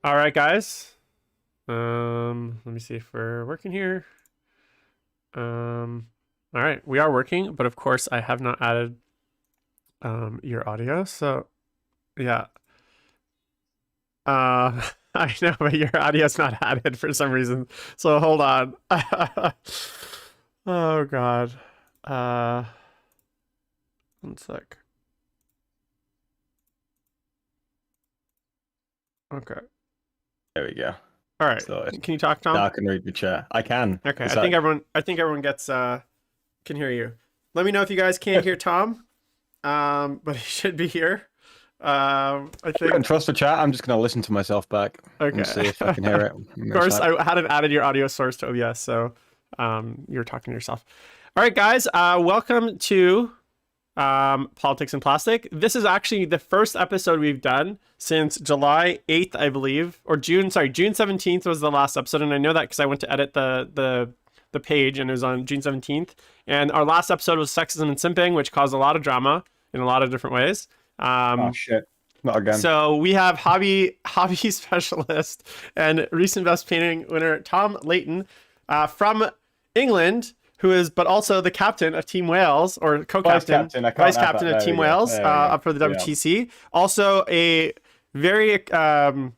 All right, guys. Let me see if we're working here. All right, we are working, but of course I have not added your audio. So yeah. I know, but your audio's not added for some reason. So hold on. Oh God. One sec. Okay. There we go. All right. So Can you talk, Tom? now I can read the chat. I can. Okay. I think everyone gets can hear you. Let me know if you guys can't hear Tom. But he should be here. I think. And trust the chat. I'm just gonna listen to myself back and see if I can hear it. Of course, I hadn't added your audio source to OBS, so you're talking to yourself. All right, guys. Welcome to Politics and Plastic. This is actually the first episode we've done since July 8th, I believe, or June 17th was the last episode, and I know that because I went to edit the page and it was on June 17th. And our last episode was sexism and simping, which caused a lot of drama in a lot of different ways. Oh shit. Not again. So we have hobby specialist and recent best painting winner Tom Leighton from England, who is but also the captain of Team Wales, or co-captain, vice captain of Team Wales up for the WTC. Also a very I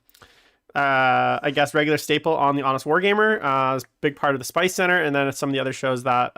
guess regular staple on the Honest Wargamer, big part of the Spice Center, and then some of the other shows that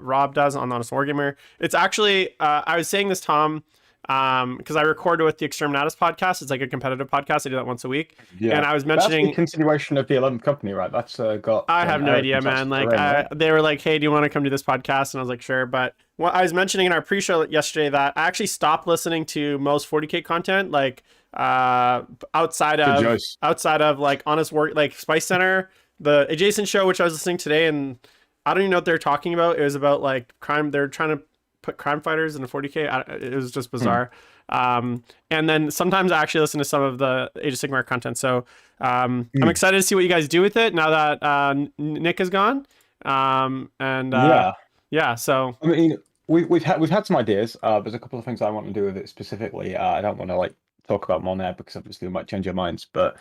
Rob does on the Honest Wargamer. It's actually I was saying this, Tom, because I record with the Exterminatus podcast. It's like a competitive podcast. I do that once a week. Yeah. And I was mentioning that's the continuation of the 11th company, right? That's got. I have no idea, man. Like they were like, "Hey, do you want to come do this podcast?" And I was like, "Sure." But what I was mentioning in our pre-show yesterday that I actually stopped listening to most 40K content, like outside of like Honest Work, like Spice Center, the adjacent show, which I was listening today, and I don't even know what they're talking about. It was about like crime. They're trying to put crime fighters in a 40K. It was just bizarre. And then sometimes I actually listen to some of the Age of Sigmar content. So I'm excited to see what you guys do with it now that Nick is gone. Yeah. So I mean, we've had some ideas. There's a couple of things I want to do with it specifically. I don't want to like talk about more now because obviously we might change our minds. But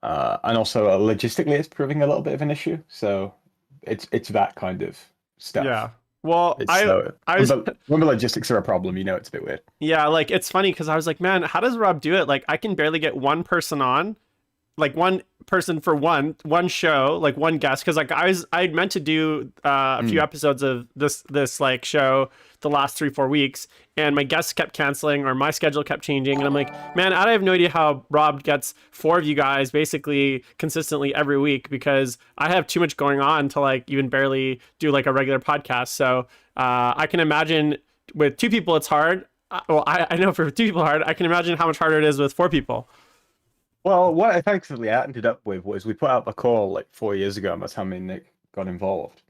and also logistically, it's proving a little bit of an issue. So it's that kind of stuff. Yeah. Well, when the logistics are a problem, it's a bit weird. Yeah, like it's funny because I was like, man, how does Rob do it? Like I can barely get one person on, like one person for one show, like one guest. Because like I meant to do a few episodes of this like show the last 3-4 weeks, and my guests kept canceling or my schedule kept changing, and I'm like, man, I have no idea how Rob gets 4 of you guys basically consistently every week, because I have too much going on to like even barely do like a regular podcast. So I can imagine with 2 people it's hard. Well, I know for 2 people hard. I can imagine how much harder it is with 4 people. Well, what effectively I ended up with was we put out a call like 4 years ago, and that's how me and Nick got involved.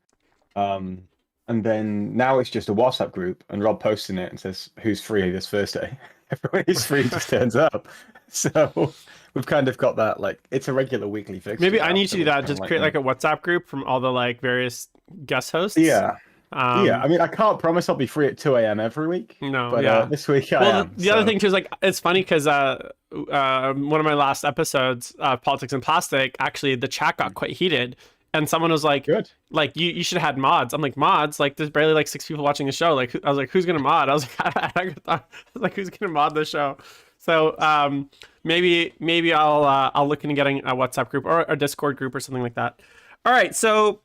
And then now it's just a WhatsApp group, and Rob posts in it and says, "Who's free this Thursday?" Everyone who's free just turns up. So we've kind of got that, like, it's a regular weekly fix. Maybe I need to do that. Just create like a WhatsApp group from all the like various guest hosts. Yeah. I mean, I can't promise I'll be free at 2 a.m. every week. No, but this week I am. The other thing too is like, it's funny because one of my last episodes, Politics and Plastic, actually the chat got quite heated, and someone was like, "Good, like you should have had mods." I'm like, mods? Like there's barely like 6 people watching the show. Like I was like, who's gonna mod? I was like, who's gonna mod the show? So maybe I'll look into getting a WhatsApp group or a Discord group or something like that. All right, so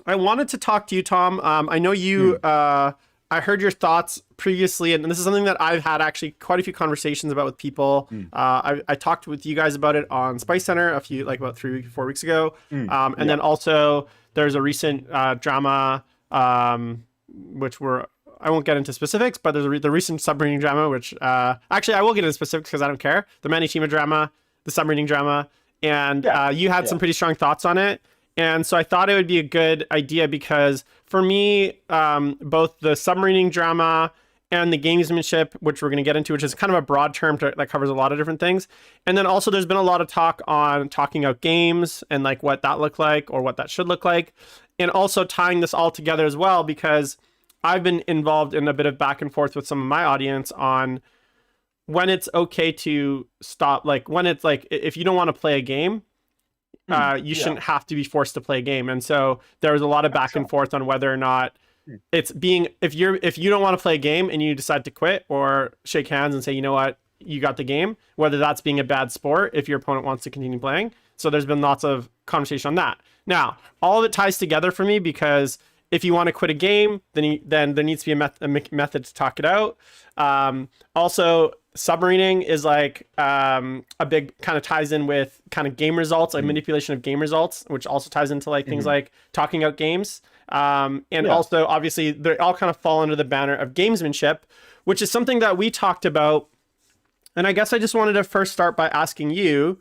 I wanted to talk to you, Tom. I know you. I heard your thoughts previously, and this is something that I've had actually quite a few conversations about with people. I talked with you guys about it on Spice Center about 3-4 weeks ago. And then also there's a recent drama, which I won't get into specifics, but there's the recent submarine drama, which actually I will get into specifics because I don't care. The Manitima drama, the submarine drama, and you had some pretty strong thoughts on it. And so I thought it would be a good idea because for me, both the submarining drama and the gamesmanship, which we're going to get into, which is kind of a broad term that covers a lot of different things. And then also there's been a lot of talk on talking out games and like what that looked like or what that should look like. And also tying this all together as well, because I've been involved in a bit of back and forth with some of my audience on when it's okay to stop, like when it's like if you don't want to play a game, you shouldn't have to be forced to play a game. And so there was a lot of back and forth on whether or not it's being, if you don't want to play a game and you decide to quit or shake hands and say, you know what, you got the game, whether that's being a bad sport if your opponent wants to continue playing. So there's been lots of conversation on that. Now, all of it ties together for me because if you want to quit a game, then there needs to be a method to talk it out. Also, submarining is like a big kind of ties in with kind of game results, like manipulation of game results, which also ties into like things like talking out games. And also, obviously, they all kind of fall under the banner of gamesmanship, which is something that we talked about. And I guess I just wanted to first start by asking you,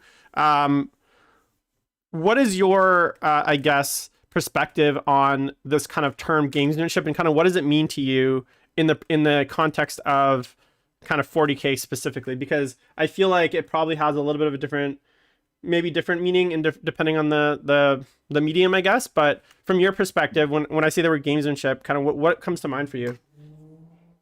what is your, I guess, perspective on this kind of term gamesmanship, and kind of what does it mean to you in the context of kind of 40K specifically? Because I feel like it probably has a little bit of a different meaning and depending on the medium, I guess. But from your perspective, when I say the word gamesmanship, kind of what comes to mind for you?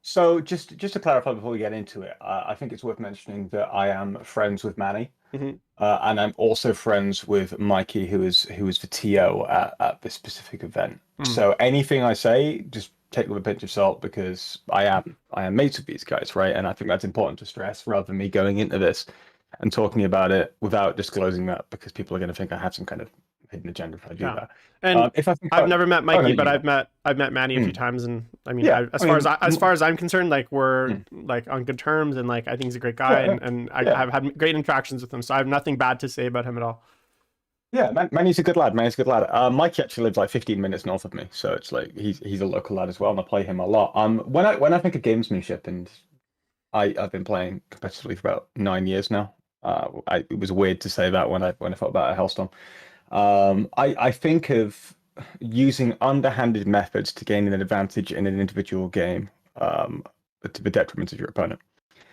So just to clarify before we get into it, I think it's worth mentioning that I am friends with Manny, and I'm also friends with Mikey, who is the TO at this specific event. So anything I say, just take it with a pinch of salt, because I am mates with these guys, right? And I think that's important to stress, rather than me going into this and talking about it without disclosing that, because people are going to think I have some kind of hidden agenda if I do that. And I've never met Mikey, but I've met Manny a few times, and I mean, as far as I'm concerned, like we're like on good terms, and like I think he's a great guy, and I've had great interactions with him, so I have nothing bad to say about him at all. Yeah, Manny's a good lad. Mikey actually lives like 15 minutes north of me, so it's like he's a local lad as well, and I play him a lot. When I think of gamesmanship, and I've been playing competitively for about 9 years now. It was weird to say that when I thought about a Hellstorm. I think of using underhanded methods to gain an advantage in an individual game, to the detriment of your opponent.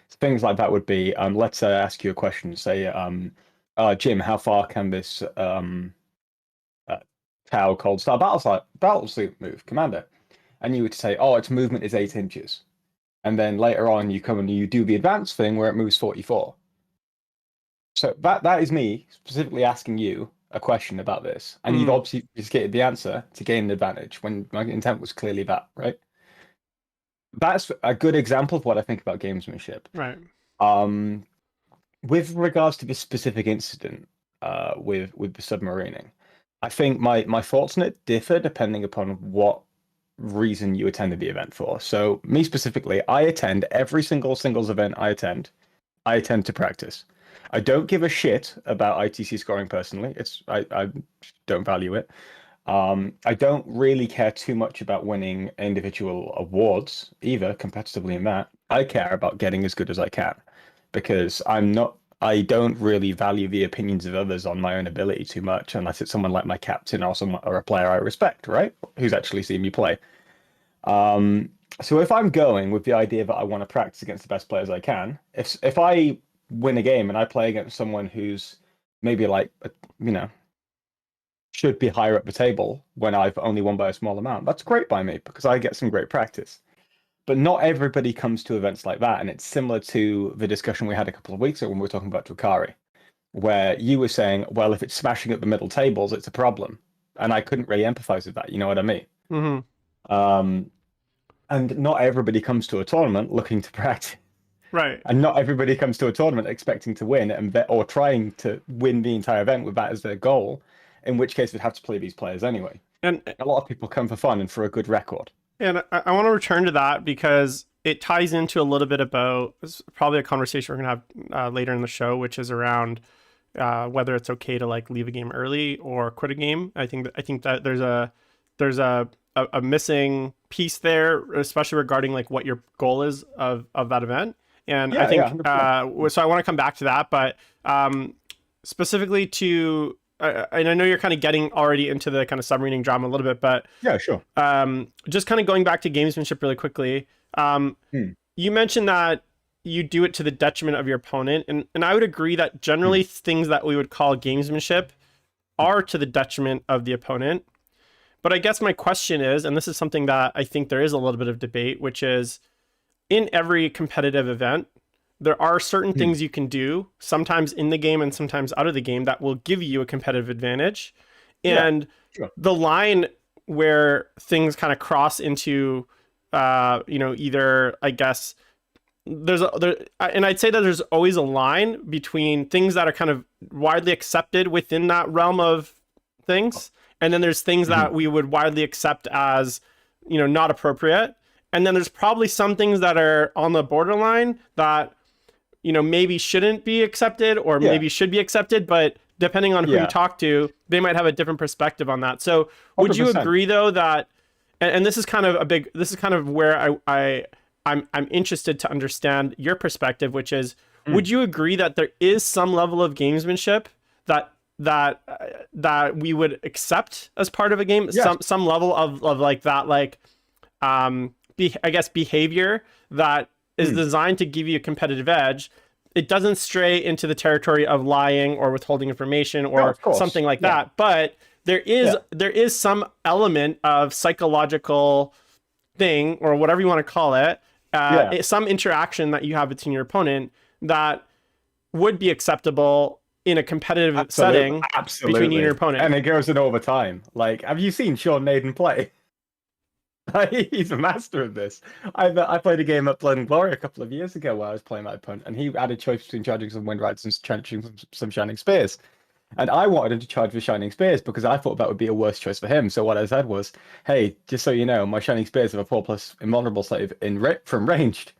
So things like that would be, let's ask you a question. Say, Jim, how far can this Tau Cold Star Battlesleep move, Commander? And you would say, oh, its movement is 8 inches. And then later on, you come and you do the advanced thing where it moves 44. So that is me specifically asking you a question about this, and you've obviously just getting the answer to gain an advantage when my intent was clearly that, right? That's a good example of what I think about gamesmanship. Right. With regards to this specific incident, with the submarining, I think my thoughts on it differ depending upon what reason you attended the event for. So me specifically, I attend every single singles event I attend to practice. I don't give a shit about ITC scoring personally. I don't value it. I don't really care too much about winning individual awards either competitively in that. I care about getting as good as I can, because I don't really value the opinions of others on my own ability too much, unless it's someone like my captain or a player I respect, right? Who's actually seen me play. So if I'm going with the idea that I want to practice against the best players I can, if I win a game and I play against someone who's maybe like, should be higher up the table when I've only won by a small amount, that's great by me, because I get some great practice. But not everybody comes to events like that. And it's similar to the discussion we had a couple of weeks ago when we were talking about Drukhari, where you were saying, well, if it's smashing at the middle tables, it's a problem. And I couldn't really empathize with that. You know what I mean? And not everybody comes to a tournament looking to practice. Right. And not everybody comes to a tournament expecting to win or trying to win the entire event with that as their goal, in which case they'd have to play these players anyway. And a lot of people come for fun and for a good record. And I want to return to that because it ties into a little bit about probably a conversation we're going to have later in the show, which is around whether it's okay to like leave a game early or quit a game. I think that there's a missing piece there, especially regarding like what your goal is of that event. And I think so I want to come back to that, but specifically to and I know you're kind of getting already into the kind of submarining drama a little bit, but yeah, sure. Just kind of going back to gamesmanship really quickly. You mentioned that you do it to the detriment of your opponent, and I would agree that generally things that we would call gamesmanship are to the detriment of the opponent. But I guess my question is, and this is something that I think there is a little bit of debate, which is in every competitive event, there are certain things you can do, sometimes in the game and sometimes out of the game, that will give you a competitive advantage. And the line where things kind of cross into, either, I guess, and I'd say that there's always a line between things that are kind of widely accepted within that realm of things, and then there's things that we would widely accept as, not appropriate. And then there's probably some things that are on the borderline that, maybe shouldn't be accepted or maybe should be accepted, but depending on who you talk to, they might have a different perspective on that. So would 100%. You agree though that, and this is kind of where I'm interested to understand your perspective, which is, would you agree that there is some level of gamesmanship that we would accept as part of a game? Yes. Some level of like that, like, I guess behavior that is designed to give you a competitive edge. It doesn't stray into the territory of lying or withholding information or something like that. But there is some element of psychological thing, or whatever you want to call it, some interaction that you have between your opponent that would be acceptable in a competitive setting between you and your opponent. And it goes in all the time. Like, have you seen Sean Leighton play? He's a master of this. I played a game at Blood and Glory a couple of years ago where I was playing my opponent, and he had a choice between charging some wind rights and charging some shining spears. And I wanted him to charge for shining spears because I thought that would be a worse choice for him. So what I said was, hey, just so you know, my shining spears have a 4+ invulnerable save from ranged.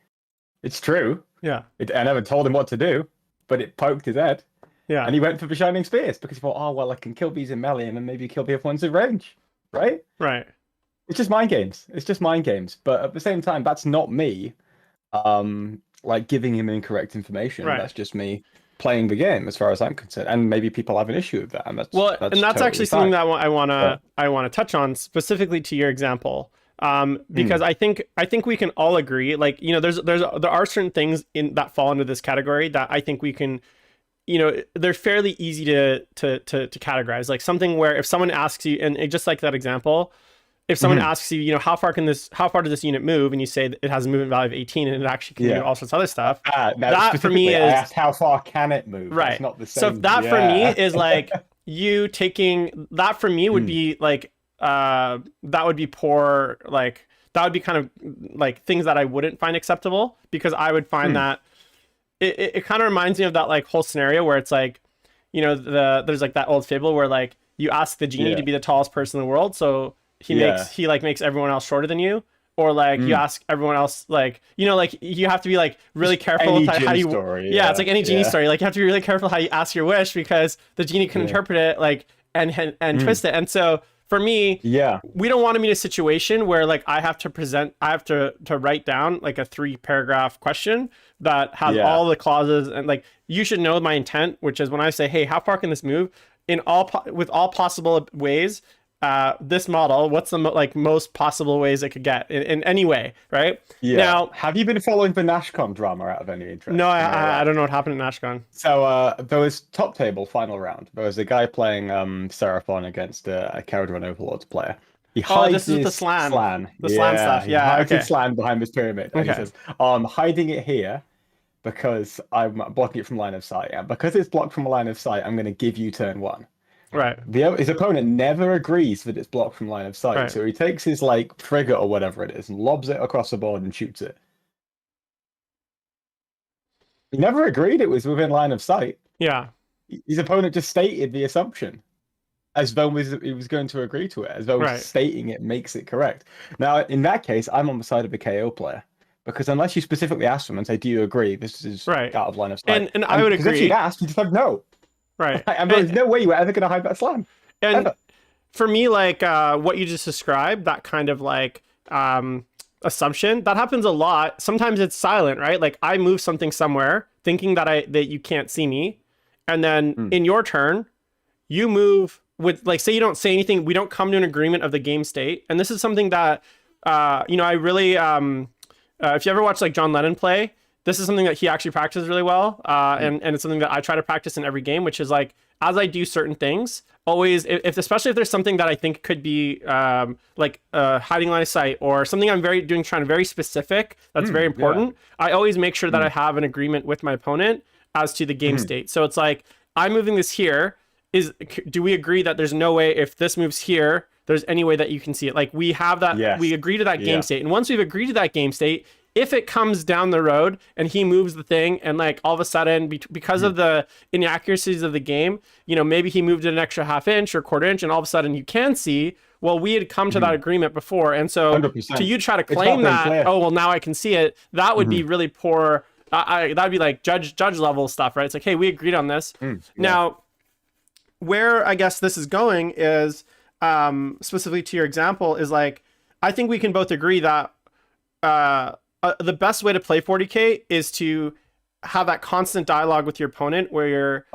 It's true. Yeah. I never told him what to do, but it poked his head. Yeah. And he went for the shining spears because he thought, oh, well, I can kill these in melee and then maybe kill the other ones in range. Right? Right. It's just mind games. But at the same time, that's not me, like giving him incorrect information. Right. That's just me playing the game, as far as I'm concerned. And maybe people have an issue with that. And that's totally actually something that I want to touch on specifically to your example, because I think we can all agree. Like, there are certain things that fall into this category that I think we can. They're fairly easy to categorize. Like something where if someone asks you, and just like that example. If someone asks you, how far does this unit move, and you say that it has a movement value of 18 and it actually can do all sorts of other stuff, that for me is, I asked how far can it move? Right. It's not the same. So that for me is like you taking that for me would be like that would be poor, like that would be kind of like things that I wouldn't find acceptable, because I would find that it kind of reminds me of that like whole scenario where it's like, there's like that old fable where like you ask the genie to be the tallest person in the world, so he makes everyone else shorter than you, or like you ask everyone else, like like you have to be like really careful with how you it's like any genie story, like you have to be really careful how you ask your wish, because the genie can interpret it like and twist it. And so for me, we don't want to be in a situation where like I have to write down like a 3-paragraph question that has all the clauses, and like you should know my intent, which is when I say, hey, how far can this move with all possible ways, this model, what's the most possible ways it could get in any way, right? Yeah. Now, have you been following the NashCon drama out of any interest? No, I don't know what happened at NashCon. So there was top table final round. There was a guy playing Seraphon against a Caradron Overlords player. This is the slan. The slan stuff. Yeah, he hides his slan behind this pyramid. And he says, I'm hiding it here because I'm blocking it from line of sight. And because it's blocked from a line of sight, I'm going to give you turn 1. Right. His opponent never agrees that it's blocked from line of sight, so he takes his like frigate or whatever it is and lobs it across the board and shoots it. He never agreed it was within line of sight. Yeah. His opponent just stated the assumption as though he was going to agree to it, as though stating it makes it correct. Now, in that case, I'm on the side of the KO player, because unless you specifically ask them and say, "Do you agree this is out of line of sight?" And I would agree. If you'd asked, he said no. Right. And there's no way you were ever going to hide that slam. And for me, like what you just described, that kind of like assumption, that happens a lot. Sometimes it's silent, right? Like I move something somewhere thinking that you can't see me. And then in your turn, you move with like, say you don't say anything. We don't come to an agreement of the game state. And this is something that, I really, if you ever watch like John Lennon play, this is something that he actually practices really well, and it's something that I try to practice in every game, which is like, as I do certain things, always, if especially if there's something that I think could be like hiding line of sight or something I'm trying to very specific, that's very important. I always make sure that I have an agreement with my opponent as to the game state. So it's like, I'm moving this here. Do we agree that there's no way if this moves here, there's any way that you can see it? Like we have that, we agree to that game state. And once we've agreed to that game state, if it comes down the road and he moves the thing and like all of a sudden because of the inaccuracies of the game, you know, maybe he moved it an extra half inch or quarter inch and all of a sudden you can see, well, we had come to that agreement before. And so 100%. to you try to claim that, oh, well, now I can see it, that would be really poor. That'd be like judge level stuff, right? It's like, hey, we agreed on this. Now, where I guess this is going is specifically to your example is like, I think we can both agree that the best way to play 40K is to have that constant dialogue with your opponent where you're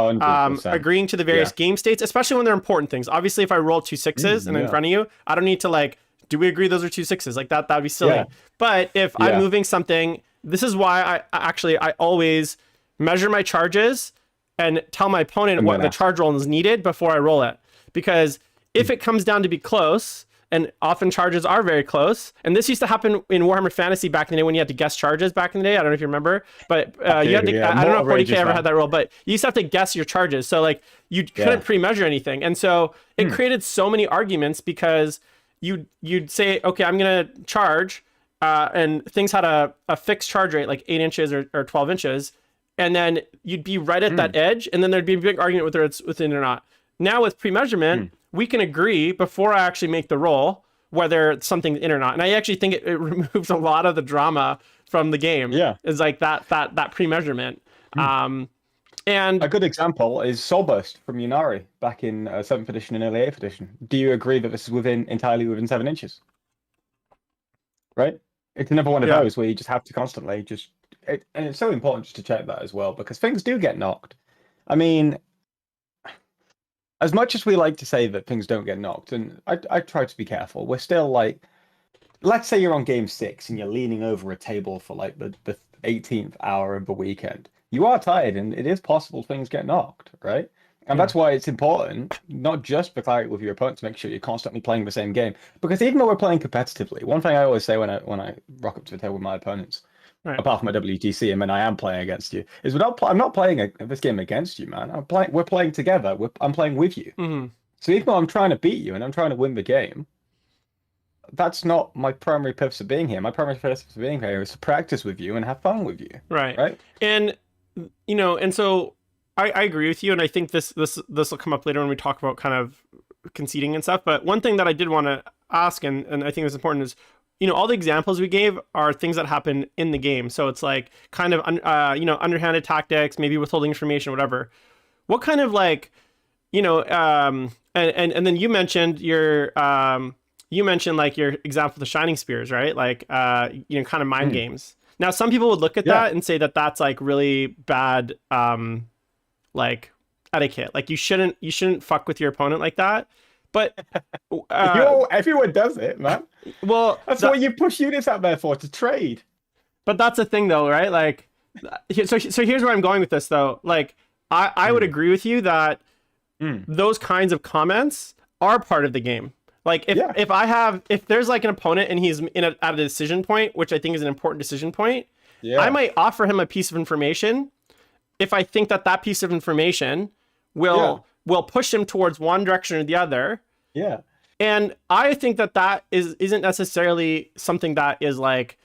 agreeing to the various game states, especially when they're important things. Obviously, if I roll 2 6s and in front of you, I don't need to like, do we agree those are 2 6s? Like that'd be silly. But if I'm moving something, this is why I always measure my charges and tell my opponent what the charge roll is needed before I roll it. Because if it comes down to be close, and often charges are very close. And this used to happen in Warhammer Fantasy back in the day when you had to guess charges back in the day. I don't know if you remember, but you had to, I don't know if 40K ever had that rule, but you used to have to guess your charges. So like you couldn't pre-measure anything. And so it created so many arguments because you'd say, okay, I'm going to charge, and things had a fixed charge rate, like 8 inches or 12 inches. And then you'd be right at that edge. And then there'd be a big argument whether it's within or not. Now with pre-measurement, we can agree before I actually make the roll whether something's in or not. And I actually think it removes a lot of the drama from the game. It's like that pre-measurement. And a good example is Soulburst from Yunari back in 7th edition and early 8th edition. Do you agree that this is entirely within 7 inches? Right? It's another one of those where you just have to constantly and it's so important just to check that as well, because things do get knocked. I mean, as much as we like to say that things don't get knocked, and I try to be careful, we're still like, let's say you're on game 6 and you're leaning over a table for like the 18th hour of the weekend. You are tired and it is possible things get knocked, right? And that's why it's important, not just for clarity with your opponent, to make sure you're constantly playing the same game. Because even though we're playing competitively, one thing I always say when I rock up to the table with my opponents, apart from my WGC, and when I am playing against you, is I'm not playing this game against you, man. We're playing together. I'm playing with you. So even though I'm trying to beat you and I'm trying to win the game, that's not my primary purpose of being here. My primary purpose of being here is to practice with you and have fun with you. Right. And you know, and so I agree with you, and I think this will come up later when we talk about kind of conceding and stuff. But one thing that I did want to ask, and I think is important, is, you know, all the examples we gave are things that happen in the game. So it's like kind of, you know, underhanded tactics, maybe withholding information, whatever. What kind of like, you know, and then you mentioned like your example of the Shining Spears, right? Like, you know, kind of mind games. Now, some people would look at that and say that that's like really bad, like etiquette. Like you shouldn't fuck with your opponent like that. But everyone does it, man. Well, that's what you push units out there for, to trade. But that's the thing, though, right? Like, so here's where I'm going with this, though. Like, I would agree with you that those kinds of comments are part of the game. Like, if there's like an opponent and he's at a decision point, which I think is an important decision point, I might offer him a piece of information if I think that piece of information will push him towards one direction or the other. And I think that isn't necessarily something that is like,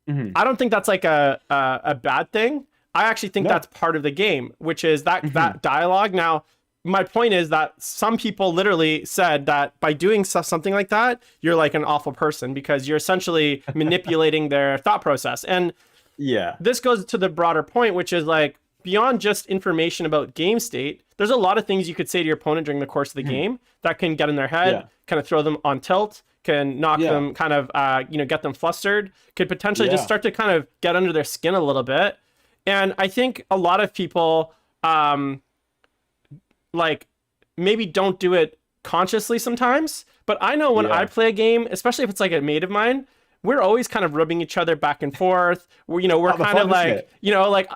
I don't think that's like a bad thing. I actually think that's part of the game, which is that dialogue. Now, my point is that some people literally said that by doing something like that, you're like an awful person because you're essentially manipulating their thought process. And this goes to the broader point, which is like, beyond just information about game state, there's a lot of things you could say to your opponent during the course of the game that can get in their head, kind of throw them on tilt, can knock them kind of, you know, get them flustered, could potentially just start to kind of get under their skin a little bit. And I think a lot of people, like, maybe don't do it consciously sometimes, but I know when I play a game, especially if it's like a mate of mine, we're always kind of rubbing each other back and forth. We're, we're kind of like, like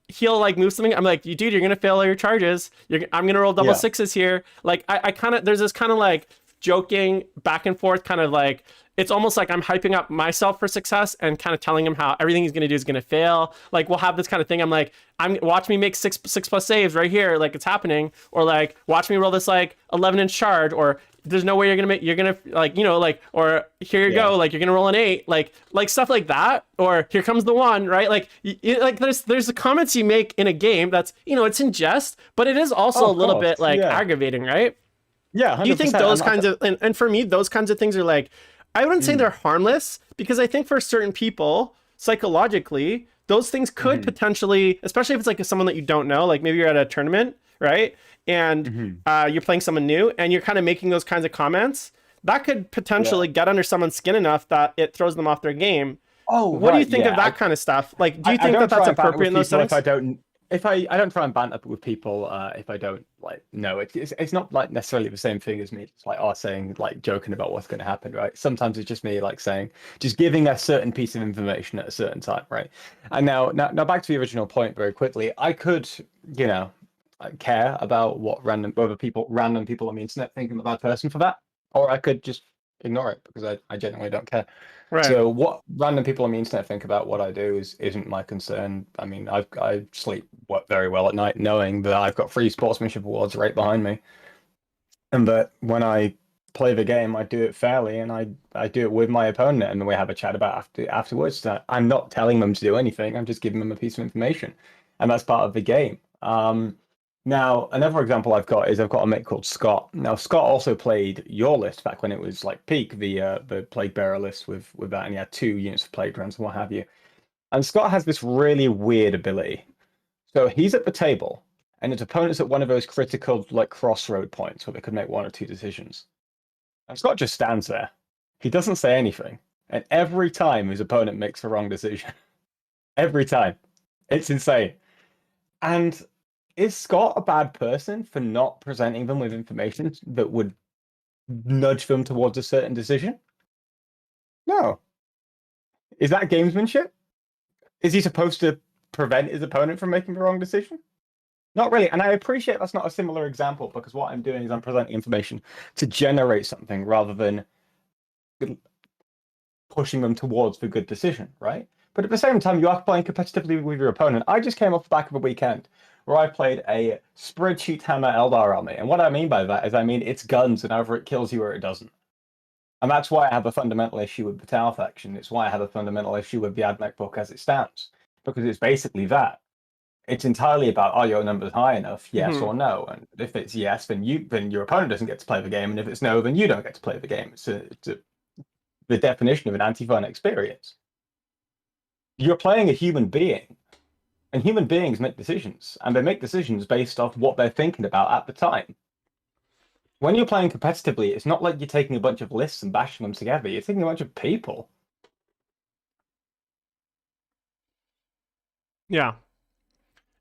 he'll like move something. I'm like, dude, you're going to fail all your charges. I'm going to roll double sixes here. Like I kind of, there's this kind of like joking back and forth kind of like, it's almost like I'm hyping up myself for success and kind of telling him how everything he's going to do is going to fail. Like we'll have this kind of thing. I'm like, watch me make six plus saves right here. Like it's happening. Or like, watch me roll this like 11-inch charge, or there's no way you're going to like, like, or here you go. Like you're going to roll an 8, like stuff like that. Or here comes the 1, right? Like, like there's the comments you make in a game that's, it's in jest, but it is also a little bit like aggravating, right? Yeah. 100%. Do you think those kinds of, and for me, those kinds of things are like, I wouldn't say they're harmless, because I think for certain people, psychologically, those things could potentially, especially if it's like someone that you don't know, like maybe you're at a tournament, right? And you're playing someone new and you're kind of making those kinds of comments, that could potentially get under someone's skin enough that it throws them off their game. Oh, what do you think of that kind of stuff? Like, do you think that that's appropriate in those settings? If I don't try and banter with people if I don't like know it's not like necessarily the same thing as me. It's like saying, like, joking about what's going to happen, right? Sometimes it's just me like saying, just giving a certain piece of information at a certain time, right? And now back to the original point very quickly. I could, care about what random people on the internet think I'm a bad person for that, or I could just ignore it because I genuinely don't care. Right. So what random people on the internet think about what I do isn't my concern. I mean, I sleep very well at night knowing that I've got 3 sportsmanship awards right behind me, and that when I play the game, I do it fairly, and I do it with my opponent, and then we have a chat about afterwards. That I'm not telling them to do anything. I'm just giving them a piece of information, and that's part of the game. Now, another example I've got a mate called Scott. Now, Scott also played your list back when it was like peak, the Plague Bearer list with that, and he had 2 units of Plague Runs and what have you. And Scott has this really weird ability. So he's at the table, and his opponent's at one of those critical like crossroad points where they could make 1 or 2 decisions. And Scott just stands there. He doesn't say anything. And every time his opponent makes the wrong decision. Every time. It's insane. And is Scott a bad person for not presenting them with information that would nudge them towards a certain decision? No. Is that gamesmanship? Is he supposed to prevent his opponent from making the wrong decision? Not really. And I appreciate that's not a similar example, because what I'm doing is I'm presenting information to generate something rather than pushing them towards the good decision, right? But at the same time, you are playing competitively with your opponent. I just came off the back of a weekend where I played a spreadsheet hammer Eldar army. And what I mean by that is it's guns, and either it kills you or it doesn't. And that's why I have a fundamental issue with the Tau faction. It's why I have a fundamental issue with the AdMech book as it stands. Because it's basically that. It's entirely about, are your numbers high enough, yes or no? And if it's yes, then your opponent doesn't get to play the game. And if it's no, then you don't get to play the game. It's the definition of an anti-fun experience. You're playing a human being. And human beings make decisions, and they make decisions based off what they're thinking about at the time. When you're playing competitively, it's not like you're taking a bunch of lists and bashing them together. You're taking a bunch of people. Yeah.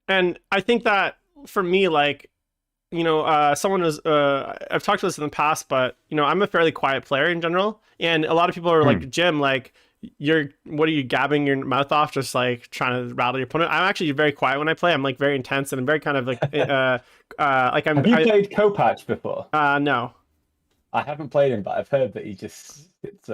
And I think that for me, like, someone was, I've talked to this in the past, but, I'm a fairly quiet player in general. And a lot of people are like, Jim, like, what are you gabbing your mouth off, just like trying to rattle your opponent? I'm actually very quiet when I play. I'm like very intense, and I'm very kind of like like I'm. Have you played Kopach before? No, I haven't played him, but I've heard that he just it's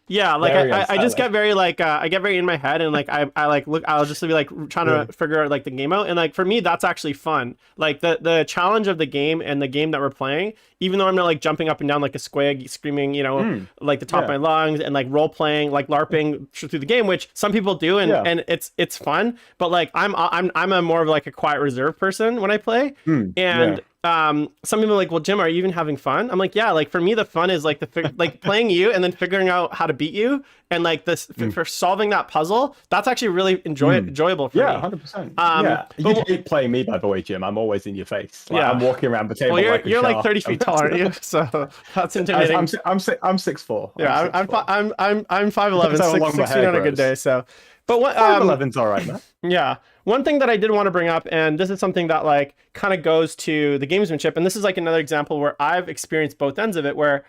yeah, like I just get very like I get very in my head, and like I like look, I'll just be like trying to figure out like the game out, and like for me that's actually fun. Like the challenge of the game and the game that we're playing, even though I'm not like jumping up and down like a squig, screaming, like the top of my lungs, and like role playing, like LARPing through the game, which some people do, and it's fun. But like I'm a more of like a quiet, reserved person when I play, and. Some people are like, well, Jim, are you even having fun? I'm like, yeah, like for me the fun is like like playing you and then figuring out how to beat you, and like this for solving that puzzle. That's actually really enjoyable for me. 100%. Yeah, you hate playing me, by the way, Jim. I'm always in your face. Like, I'm walking around the table. Well, you're like 30 feet tall, aren't you? So that's intimidating. I'm 6'4". Yeah, I'm 5'11", 6 feet on a good day. So, but what 5'11's all right, man. Yeah. One thing that I did want to bring up, and this is something that like kind of goes to the gamesmanship, and this is like another example where I've experienced both ends of it, where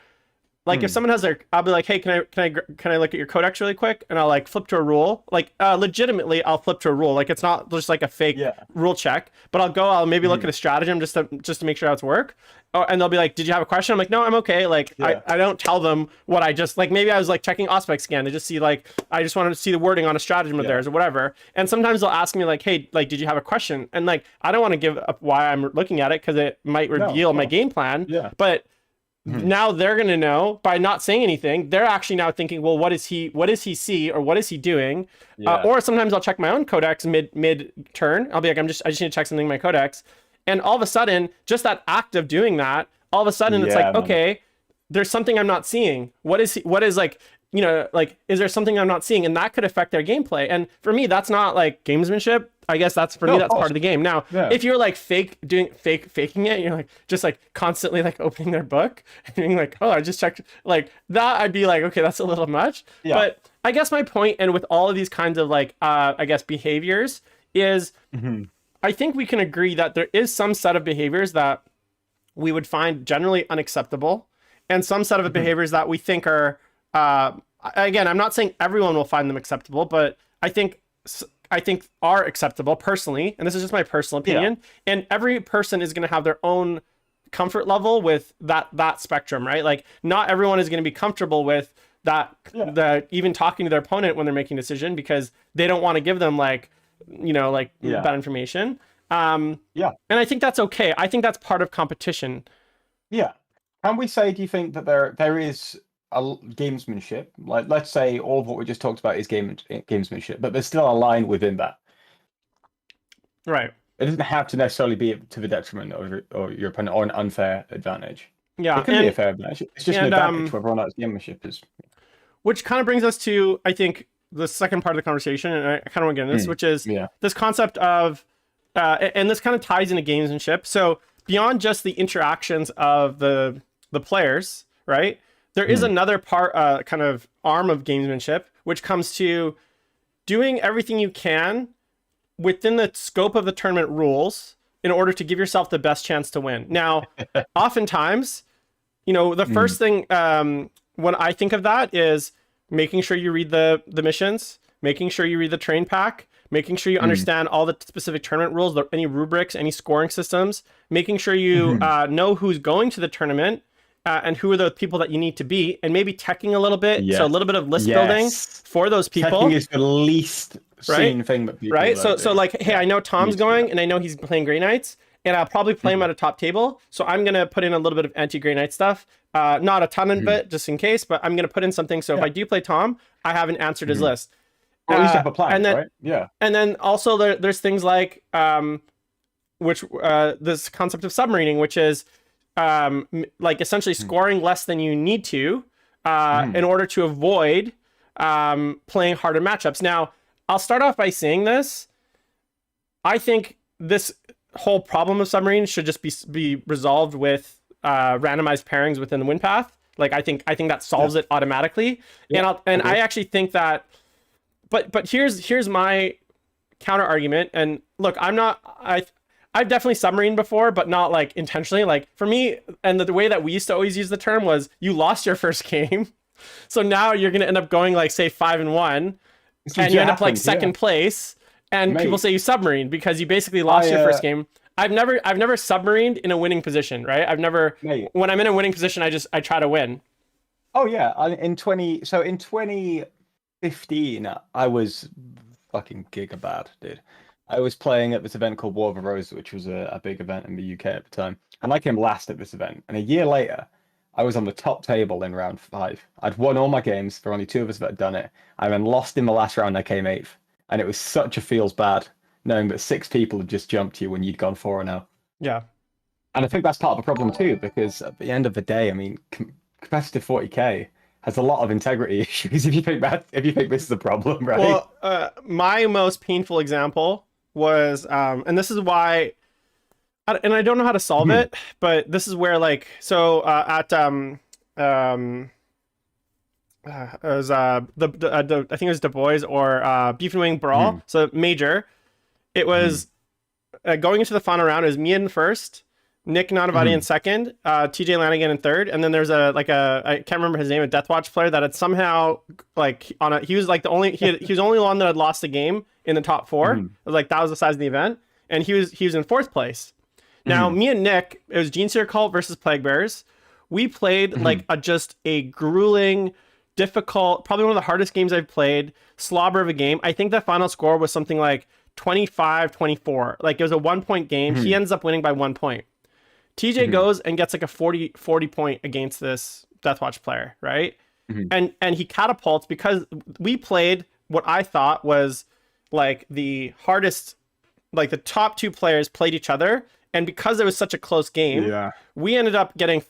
Like if someone has their, I'll be like, hey, can I look at your codex really quick? And I'll like flip to a rule. Like legitimately, I'll flip to a rule. Like it's not just like a fake rule check, but I'll maybe look at a stratagem just to make sure how it's work. Oh, and they'll be like, did you have a question? I'm like, no, I'm okay. Like I don't tell them what I just, like maybe I was like checking Auspex scan to just see like, I just wanted to see the wording on a stratagem of theirs or whatever. And sometimes they'll ask me like, hey, like, did you have a question? And like, I don't want to give up why I'm looking at it because it might reveal my game plan. But now they're going to know by not saying anything. They're actually now thinking, well, what does he see or what is he doing? Or sometimes I'll check my own codex mid turn. I'll be like, I just need to check something in my codex. And all of a sudden, just that act of doing that, all of a sudden it's like, okay, there's something I'm not seeing. What is like, you know, like, is there something I'm not seeing? And that could affect their gameplay. And for me, that's not like gamesmanship. I guess that's for me, that's part of the game. Now, if you're like faking it, you're like just like constantly like opening their book and being like, oh, I just checked like that. I'd be like, okay, that's a little much. But I guess my point, and with all of these kinds of like, I guess behaviors is, I think we can agree that there is some set of behaviors that we would find generally unacceptable, and some set of behaviors that we think are, again, I'm not saying everyone will find them acceptable, but I think are acceptable personally, and this is just my personal opinion. And every person is going to have their own comfort level with that spectrum, right? Like not everyone is going to be comfortable with that, even talking to their opponent when they're making a decision, because they don't want to give them like, you know, like bad information. And I think that's okay. I think that's part of competition. Can we say, do you think that there is a gamesmanship? Like, let's say all of what we just talked about is gamesmanship, but there's still a line within that. Right. It doesn't have to necessarily be to the detriment or your opponent, or an unfair advantage. It can be a fair advantage. It's just an advantage whether or not gamesmanship is. Which kind of brings us to, I think, the second part of the conversation, and I kind of want to get into this, which is this concept of, and this kind of ties into gamesmanship. So beyond just the interactions of the players, right? There is another part, kind of arm of gamesmanship, which comes to doing everything you can within the scope of the tournament rules in order to give yourself the best chance to win. Now, oftentimes, you know, the first thing when I think of that is making sure you read the missions, making sure you read the train pack, making sure you understand all the specific tournament rules, any rubrics, any scoring systems, making sure you know who's going to the tournament, and who are the people that you need to beat, and maybe teching a little bit. So a little bit of list building for those people. Teching is the least seen thing that people So like, hey, I know Tom's going, and I know he's playing Grey Knights, and I'll probably play him at a top table. So I'm going to put in a little bit of anti-Grey Knight stuff. Not a ton of it, just in case, but I'm going to put in something. So if I do play Tom, I haven't answered his list. Or at least have a plan, and then, right? And then also there's things like, this concept of submarining, which is like essentially scoring less than you need to in order to avoid playing harder matchups. Now, I'll start off by saying this. I think this whole problem of submarine should just be resolved with randomized pairings within the win path. Like I think that solves it automatically. And I actually think that, but here's my counter argument. And look, I've definitely submarined before, but not like intentionally. Like for me, and the way that we used to always use the term was you lost your first game. So now you're going to end up going like, say 5-1, and you end up like second place. And people say you submarined because you basically lost your first game. I've never submarined in a winning position, right? I've never, when I'm in a winning position, I try to win. Oh yeah. In 2015, I was fucking giga bad, dude. I was playing at this event called War of the Rose, which was a big event in the UK at the time. And I came last at this event. And a year later, I was on the top table in round 5. I'd won all my games. There were only 2 of us that had done it. I then lost in the last round. I came 8th. And it was such a feels bad knowing that 6 people had just jumped you when you'd gone 4-0. Yeah. And I think that's part of the problem too, because at the end of the day, I mean, competitive 40k has a lot of integrity issues if you think this is a problem, right? Well, my most painful example was, and this is why, and I don't know how to solve it, but this is where like, so at it was I think it was Du Bois or Beef and Wing Brawl, so major. It was going into the final round. It was me in first, Nick Nanavati in second, TJ Lanigan in third, and then there's I can't remember his name, a Deathwatch player that had somehow he was like he was only one that had lost a game in the top 4. It was like that was the size of the event, and he was in 4th place. Now me and Nick, it was Gene Seer Cult versus Plague Bears. We played like just a grueling, difficult, probably one of the hardest games I've played, slobber of a game. I think the final score was something like 25-24. Like it was a 1-point game. He ends up winning by 1 point. TJ goes and gets like a 40 point against this Deathwatch player, right? And he catapults because we played what I thought was like the hardest, like the top 2 players played each other. And because it was such a close game, we ended up getting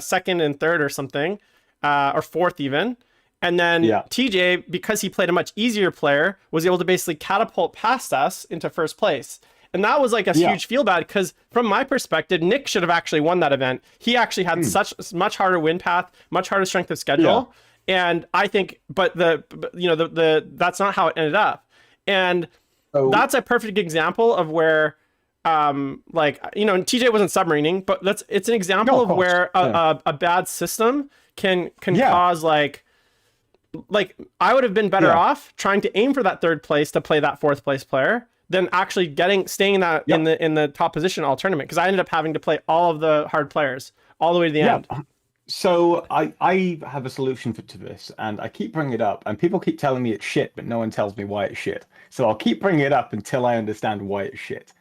second and third or something, or 4th even. And then TJ, because he played a much easier player, was able to basically catapult past us into 1st place. And that was like a huge feel bad because from my perspective, Nick should have actually won that event. He actually had such much harder win path, much harder strength of schedule. And I think, but that's not how it ended up. And that's a perfect example of where, TJ wasn't submarining, but it's an example of where a bad system can cause like I would have been better off trying to aim for that 3rd place to play that 4th place player than actually staying in that in the top position all tournament, because I ended up having to play all of the hard players all the way to the end. So I have a solution to this, and I keep bringing it up, and people keep telling me it's shit, but no one tells me why it's shit. So I'll keep bringing it up until I understand why it's shit.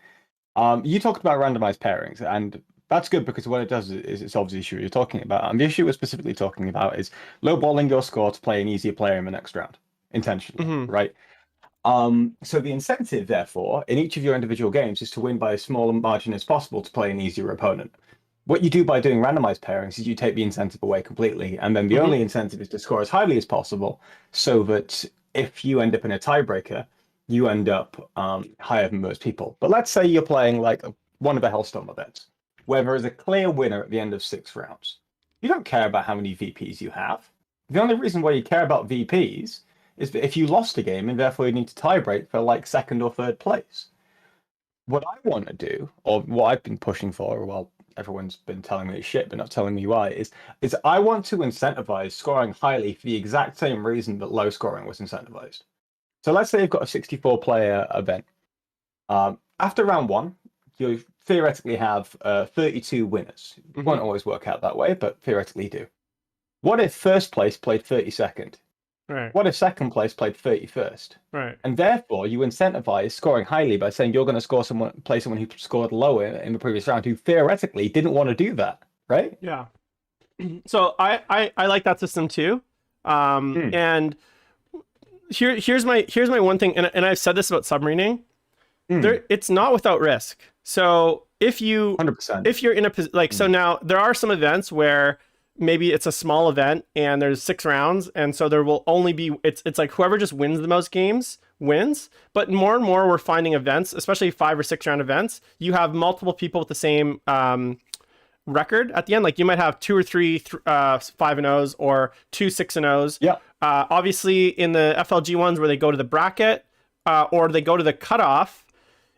You talked about randomized pairings, and that's good because what it does is it solves the issue you're talking about. And the issue we're specifically talking about is lowballing your score to play an easier player in the next round, intentionally, right? So the incentive, therefore, in each of your individual games is to win by as small a margin as possible to play an easier opponent. What you do by doing randomized pairings is you take the incentive away completely, and then the only incentive is to score as highly as possible, so that if you end up in a tiebreaker, you end up higher than most people. But let's say you're playing like one of the Hellstorm events, where there is a clear winner at the end of 6 rounds. You don't care about how many VPs you have. The only reason why you care about VPs is that if you lost a game and therefore you need to tiebreak for like 2nd or 3rd place. What I want to do, or what I've been pushing for, well, everyone's been telling me shit, but not telling me why, is I want to incentivize scoring highly for the exact same reason that low scoring was incentivized. So let's say you've got a 64-player event. After round 1, you theoretically have 32 winners. It won't always work out that way, but theoretically you do. What if 1st place played 32nd? Right. What if 2nd place played 31st? Right. And therefore, you incentivize scoring highly by saying you're going to play someone who scored lower in the previous round, who theoretically didn't want to do that, right? Yeah. So I like that system too. And here's my one thing, and I've said this about submarining. It's not without risk. So if you 100%. if you're in a so now there are some events where maybe it's a small event and there's 6 rounds, and so there will only be it's like whoever just wins the most games wins. But more and more we're finding events, especially 5 or 6 round events, you have multiple people with the same record at the end. Like you might have 2 or 3 5-0s or 2 6-0s. Yeah. Obviously in the FLG ones where they go to the bracket or they go to the cutoff,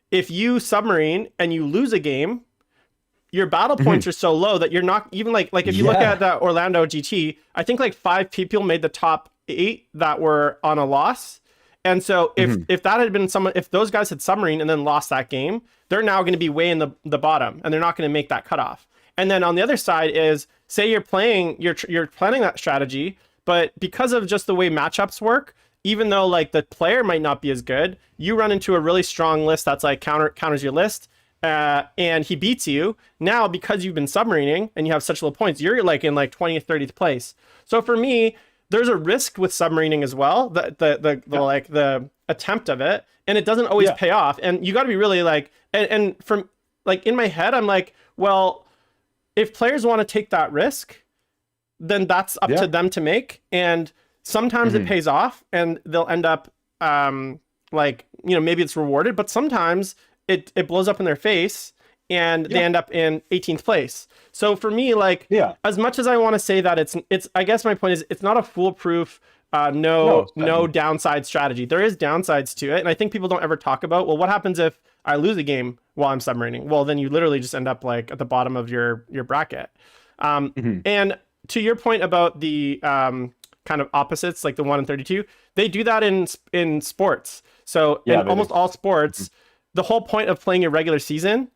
if you submarine and you lose a game, your battle points are so low that you're not even like if you look at that Orlando GT, I think like 5 people made the top 8 that were on a loss. And so if that had been someone, if those guys had submarine and then lost that game, they're now going to be way in the bottom and they're not going to make that cutoff. And then on the other side is, say you're planning that strategy, but because of just the way matchups work, even though like the player might not be as good, you run into a really strong list that's like counters your list. And he beats you. Now, because you've been submarining and you have such low points, you're like in like 20th, 30th place. So for me, there's a risk with submarining as well, the attempt of it, and it doesn't always pay off. And you got to be really like, and from like in my head, I'm like, well, if players want to take that risk, then that's up to them to make. And sometimes it pays off, and they'll end up maybe it's rewarded, but sometimes it blows up in their face and they end up in 18th place. So for me, as much as I want to say that it's I guess my point is it's not a foolproof no downside strategy. There is downsides to it, and I think people don't ever talk about, well, what happens if I lose a game while I'm submarining? Well, then you literally just end up like at the bottom of your bracket. And to your point about the kind of opposites, like the 1 in 32, they do that in sports. So in almost all sports, the whole point of playing a regular season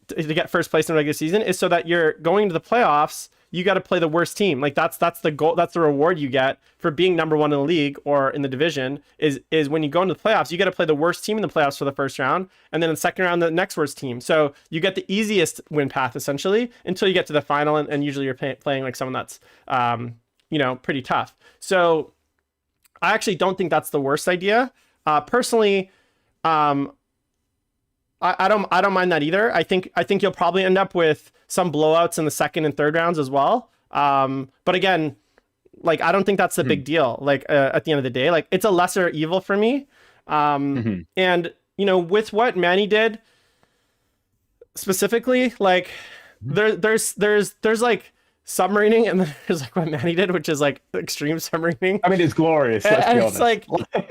to get first place in a regular season is so that you're going to the playoffs. You got to play the worst team. Like that's the goal. That's the reward you get for being number one in the league or in the division is when you go into the playoffs, you got to play the worst team in the playoffs for the first round. And then in the second round, the next worst team. So you get the easiest win path essentially until you get to the final. And usually you're playing like someone that's, pretty tough. So I actually don't think that's the worst idea. Personally, I don't mind that either. I think you'll probably end up with some blowouts in the second and third rounds as well. But again, like I don't think that's the big deal. Like at the end of the day, like it's a lesser evil for me. And with what Manny did specifically, like there's like submarining, and then there's like what Manny did, which is like extreme submarining. I mean, it's glorious. Let's be honest. It's like,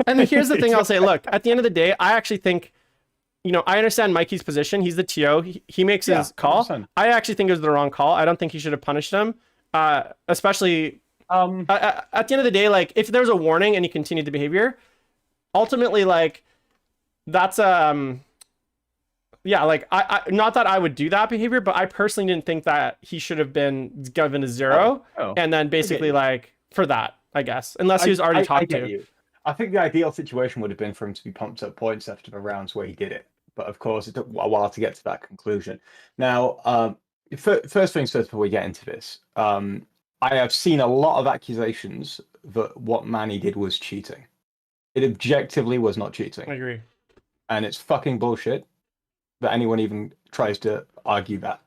and here's the thing I'll say. Look, at the end of the day, I actually think. I understand Mikey's position. He's the TO. He makes his call. 100%. I actually think it was the wrong call. I don't think he should have punished him. Especially at the end of the day, like if there's a warning and he continued the behavior, ultimately, like that's like I not that I would do that behavior, but I personally didn't think that he should have been given a 0 and then basically like for that, I guess, unless he was already talked to. You. I think the ideal situation would have been for him to be pumped up points after the rounds where he did it. But of course, it took a while to get to that conclusion. Now, first things first before we get into this, I have seen a lot of accusations that what Manny did was cheating. It objectively was not cheating. I agree. And it's fucking bullshit that anyone even tries to argue that.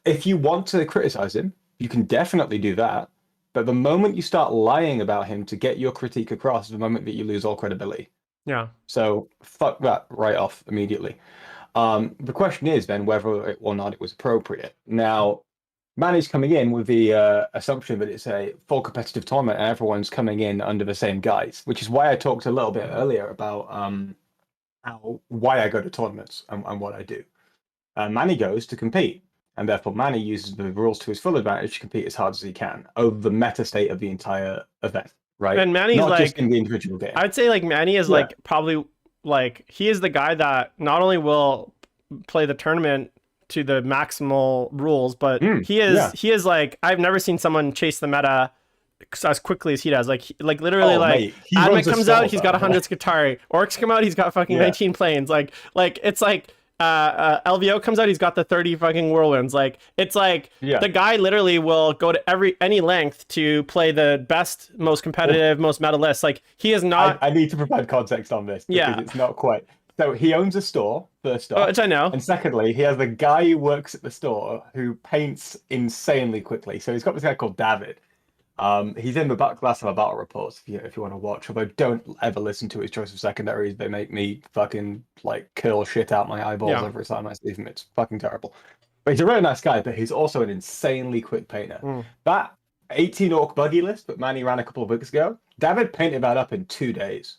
If you want to criticize him, you can definitely do that. But the moment you start lying about him to get your critique across, the moment that you lose all credibility. Yeah. So fuck that right off immediately. The question is then whether or not it was appropriate. Now, Manny's coming in with the assumption that it's a full competitive tournament and everyone's coming in under the same guise, which is why I talked a little bit earlier about why I go to tournaments and what I do. Manny goes to compete. And therefore, Manny uses the rules to his full advantage to compete as hard as he can over the meta state of the entire event, right? And Manny's not like just in the individual game. I'd say like Manny is like probably like he is the guy that not only will play the tournament to the maximal rules, but he is like I've never seen someone chase the meta as quickly as he does. Like literally, like Admit comes out, he's got 100 Skitari. Orcs come out, he's got fucking 19 planes. Like it's like. LVO comes out, he's got the 30 fucking whirlwinds. Like it's like the guy literally will go to any length to play the best, most competitive, most meta list. Like he is not. I need to provide context on this because it's not quite. So he owns a store, first off, which I know, and secondly, he has a guy who works at the store who paints insanely quickly. So he's got this guy called David. He's in the back class of our battle reports if you want to watch, although don't ever listen to his choice of secondaries. They make me fucking like curl shit out my eyeballs every time I see him. It's fucking terrible. But he's a really nice guy, but he's also an insanely quick painter. That 18 orc buggy list that Manny ran a couple of weeks ago, David painted that up in 2 days.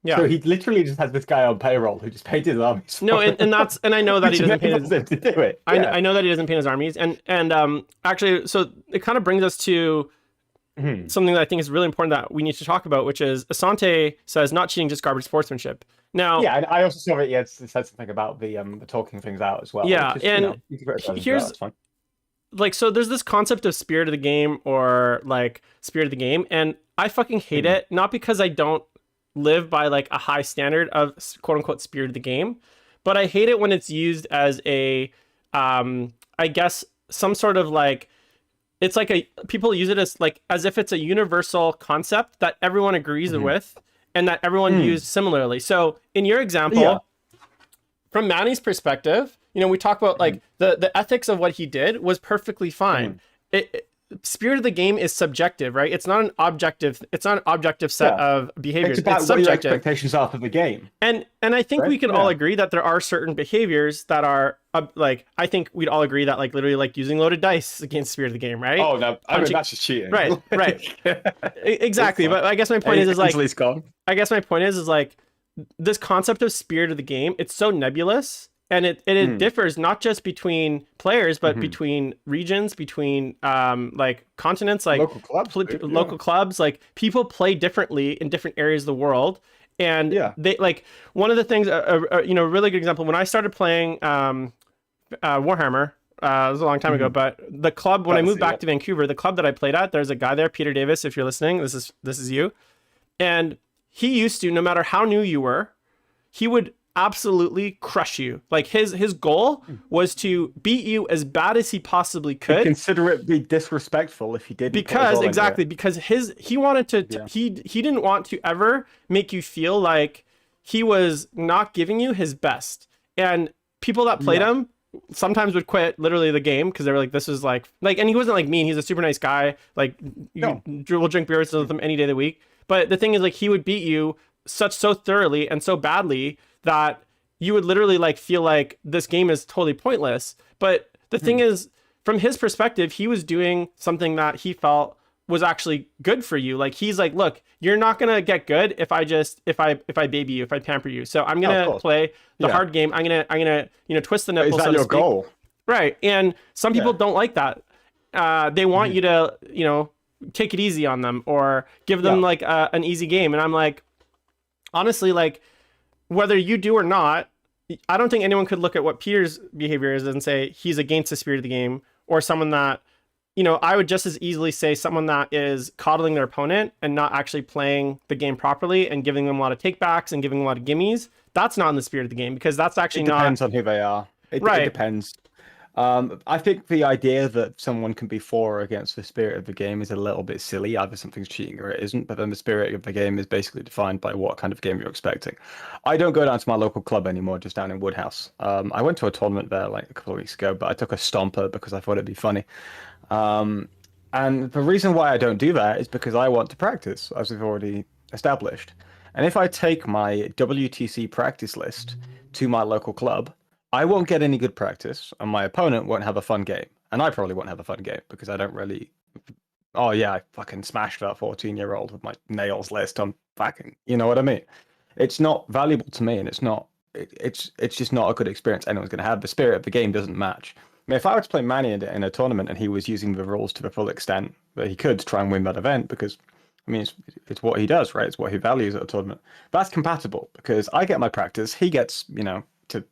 Yeah. So he literally just has this guy on payroll who just painted his armies. No, and I know that he doesn't paint his. To do it. I know that he doesn't paint his armies, and actually, so it kind of brings us to something that I think is really important that we need to talk about, which is Asante says not cheating, just garbage sportsmanship. Now, yeah, and I also saw that he had said something about the talking things out as well. Yeah, and here's like so there's this concept of spirit of the game or like spirit of the game, and I fucking hate it, not because I don't live by like a high standard of quote unquote spirit of the game, but I hate it when it's used as a I guess some sort of like it's like people use it as if it's a universal concept that everyone agrees with and that everyone views similarly. So in your example, from Manny's perspective, we talk about like the ethics of what he did was perfectly fine. spirit of the game is subjective, right? It's not an objective set of behaviors. It's about what your expectations are for the game. And I think we can all agree that there are certain behaviors that are like, I think we'd all agree that like literally like using loaded dice against spirit of the game, right? Oh no, I mean that's just cheating. Right. Exactly. But I guess my point is like I guess my point is like this concept of spirit of the game, it's so nebulous. And it differs not just between players, but between regions, between like continents, like local clubs. Like people play differently in different areas of the world, and they like one of the things. You know, a really good example when I started playing Warhammer. It was a long time ago, but the club when I moved back to Vancouver, the club that I played at, there's a guy there, Peter Davis. If you're listening, this is you, and he used to, no matter how new you were, he would absolutely crush you. Like his goal was to beat you as bad as he possibly could. He'd consider it be disrespectful if he didn't. Because because he wanted to he didn't want to ever make you feel like he was not giving you his best. And people that played him sometimes would quit literally the game because they were like, this is like and he wasn't like mean. He's a super nice guy. Like we'll drink beers with him any day of the week. But the thing is like he would beat you so thoroughly and so badly that you would literally like feel like this game is totally pointless. But the thing is, from his perspective, he was doing something that he felt was actually good for you. Like he's like, look, you're not gonna get good if I baby you, if I pamper you. So I'm gonna play the hard game. I'm gonna twist the nipple. Is that your goal? Right. And some people don't like that. They want you to take it easy on them or give them like an easy game. And I'm like, honestly, like, whether you do or not, I don't think anyone could look at what Peter's behavior is and say he's against the spirit of the game, or someone that, I would just as easily say someone that is coddling their opponent and not actually playing the game properly and giving them a lot of takebacks and giving them a lot of gimmies. That's not in the spirit of the game because that's actually not. It depends on who they are. It depends. I think the idea that someone can be for or against the spirit of the game is a little bit silly. Either something's cheating or it isn't, but then the spirit of the game is basically defined by what kind of game you're expecting. I don't go down to my local club anymore, just down in Woodhouse. I went to a tournament there like a couple of weeks ago, but I took a stomper because I thought it'd be funny. And the reason why I don't do that is because I want to practice, as we've already established. And if I take my WTC practice list to my local club, I won't get any good practice, and my opponent won't have a fun game. And I probably won't have a fun game because I don't really... Oh yeah, I fucking smashed that 14-year-old with my nails list. I'm fucking... You know what I mean? It's not valuable to me, and it's not... It's just not a good experience anyone's going to have. The spirit of the game doesn't match. I mean, if I were to play Manny in a tournament and he was using the rules to the full extent that he could to try and win that event, because, I mean, it's what he does, right? It's what he values at a tournament. That's compatible because I get my practice, he gets, to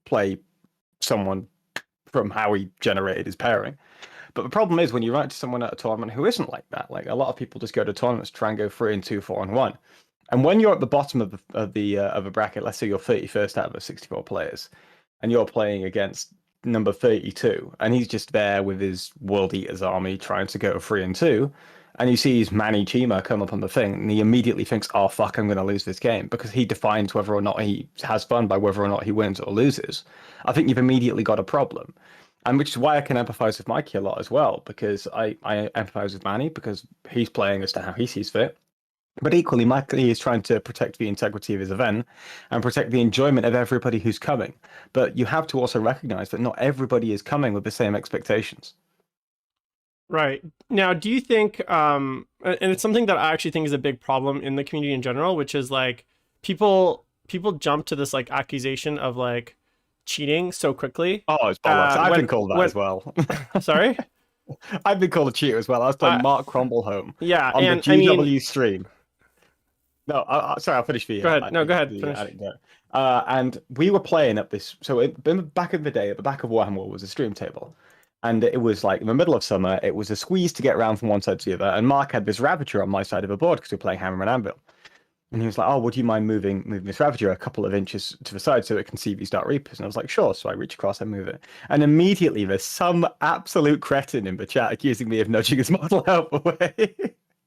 play someone from how he generated his pairing. But the problem is when you run into someone at a tournament who isn't like that. Like a lot of people just go to tournaments to try and go 3-2, 4-1. And when you're at the bottom of a bracket, let's say you're 31st out of the 64 players, and you're playing against number 32, and he's just there with his World Eaters army trying to go 3-2, and he sees Manny Chima come up on the thing, and he immediately thinks, oh, fuck, I'm going to lose this game, because he defines whether or not he has fun by whether or not he wins or loses. I think you've immediately got a problem. And which is why I can empathize with Mikey a lot as well, because I empathize with Manny, because he's playing as to how he sees fit. But equally, Mikey is trying to protect the integrity of his event and protect the enjoyment of everybody who's coming. But you have to also recognize that not everybody is coming with the same expectations. Right. Now, do you think, and it's something that I actually think is a big problem in the community in general, which is like people jump to this like accusation of like cheating so quickly. Oh, it's bollocks. I've been called that as well. Sorry? I've been called a cheater as well. I was playing Mark Cromwellholm on the GW stream. No, sorry, I'll finish for you. Go ahead. No, go ahead. Finish. And we were playing at this. So back in the day, at the back of Warhammer was a stream table. And it was like in the middle of summer, it was a squeeze to get around from one side to the other. And Mark had this Ravager on my side of the board because we were playing Hammer and Anvil. And he was like, oh, would you mind moving this Ravager a couple of inches to the side so it can see these Dark Reapers? And I was like, sure. So I reach across and move it. And immediately there's some absolute cretin in the chat accusing me of nudging his model help away.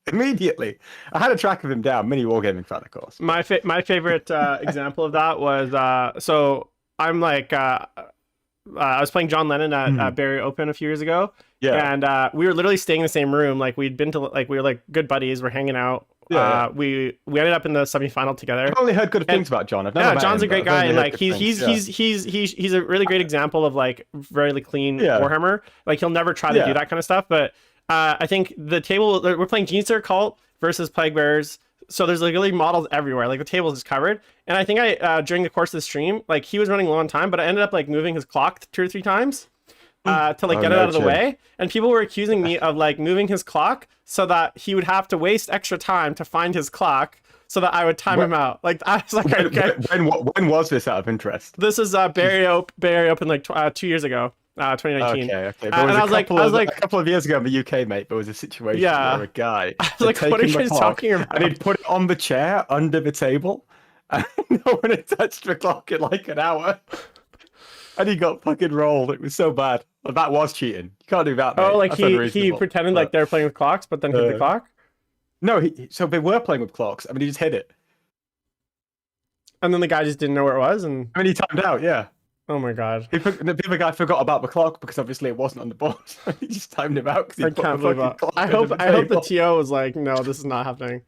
Immediately. I had a track of him down, mini Wargaming fan, of course. My favorite example of that was, so I'm like, I was playing John Lennon at Barrier Open a few years ago. Yeah. And we were literally staying in the same room. Like we'd been to like we were like good buddies. We're hanging out. Yeah. We ended up in the semifinal together. I've only heard good things about John. I've never met John's him, a great but I've guy, and only like heard good he's a really great example of like very clean Warhammer. Like he'll never try to do that kind of stuff. But I think the table we're playing Genester Cult versus Plague Bearers. So there's like really models everywhere. Like the table is covered. And I think during the course of the stream, like he was running low on time, but I ended up like moving his clock 2 or 3 times to like get it out of the way. And people were accusing me of like moving his clock so that he would have to waste extra time to find his clock so that I would time him out. Like I was like, okay. When was this out of interest? This is Barrier Open like 2 years ago. 2019. Okay. And I was like, a couple of years ago in the UK, mate, there was a situation where a guy I was like, what are you guys talking about? And he'd put it on the chair under the table, and no one had touched the clock in like an hour. And he got fucking rolled. It was so bad. But that was cheating. You can't do that, mate. Oh, like he pretended like they were playing with clocks, but then hit the clock? No, so they were playing with clocks. I mean, he just hit it. And then the guy just didn't know where it was, and I mean, he timed out, yeah. Oh my god! The guy forgot about the clock because obviously it wasn't on the board. He just timed him out. I can't believe that. I hope the TO was like, no, this is not happening.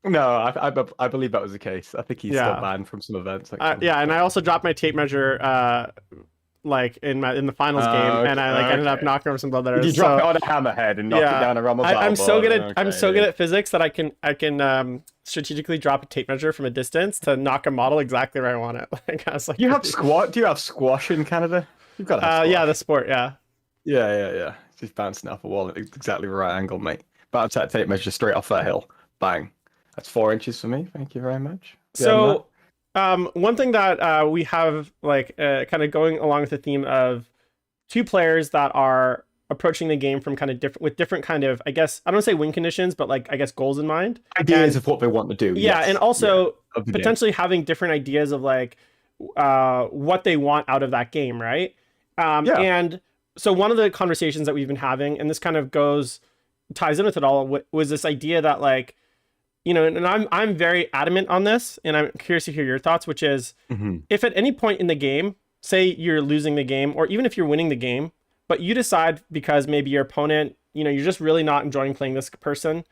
No, I believe that was the case. I think he's still banned from some events. Yeah, and I also dropped my tape measure like in the finals game, and I like ended up knocking over some blood letters. You drop it on a hammerhead and knock it down a rumble. I'm so good at physics that I can strategically drop a tape measure from a distance to knock a model exactly where I want it. Like I was like, do you have squash in Canada? You've got to have yeah, the sport, yeah. It's just bouncing off a wall at exactly the right angle, mate. Bounce that tape measure straight off that hill. Bang. That's 4 inches for me. Thank you very much. So one thing that we have like kind of going along with the theme of 2 players that are approaching the game from kind of different kind of, I guess, I don't say win conditions, but like, I guess goals in mind. Ideas of what they want to do. Yeah. Yes. And also potentially having different ideas of like what they want out of that game. Right. And so one of the conversations that we've been having, and this kind of ties in with it all, was this idea that like, you know, and I'm very adamant on this, and I'm curious to hear your thoughts, which is if at any point in the game, say you're losing the game, or even if you're winning the game, but you decide because maybe your opponent, you know, you're just really not enjoying playing this person.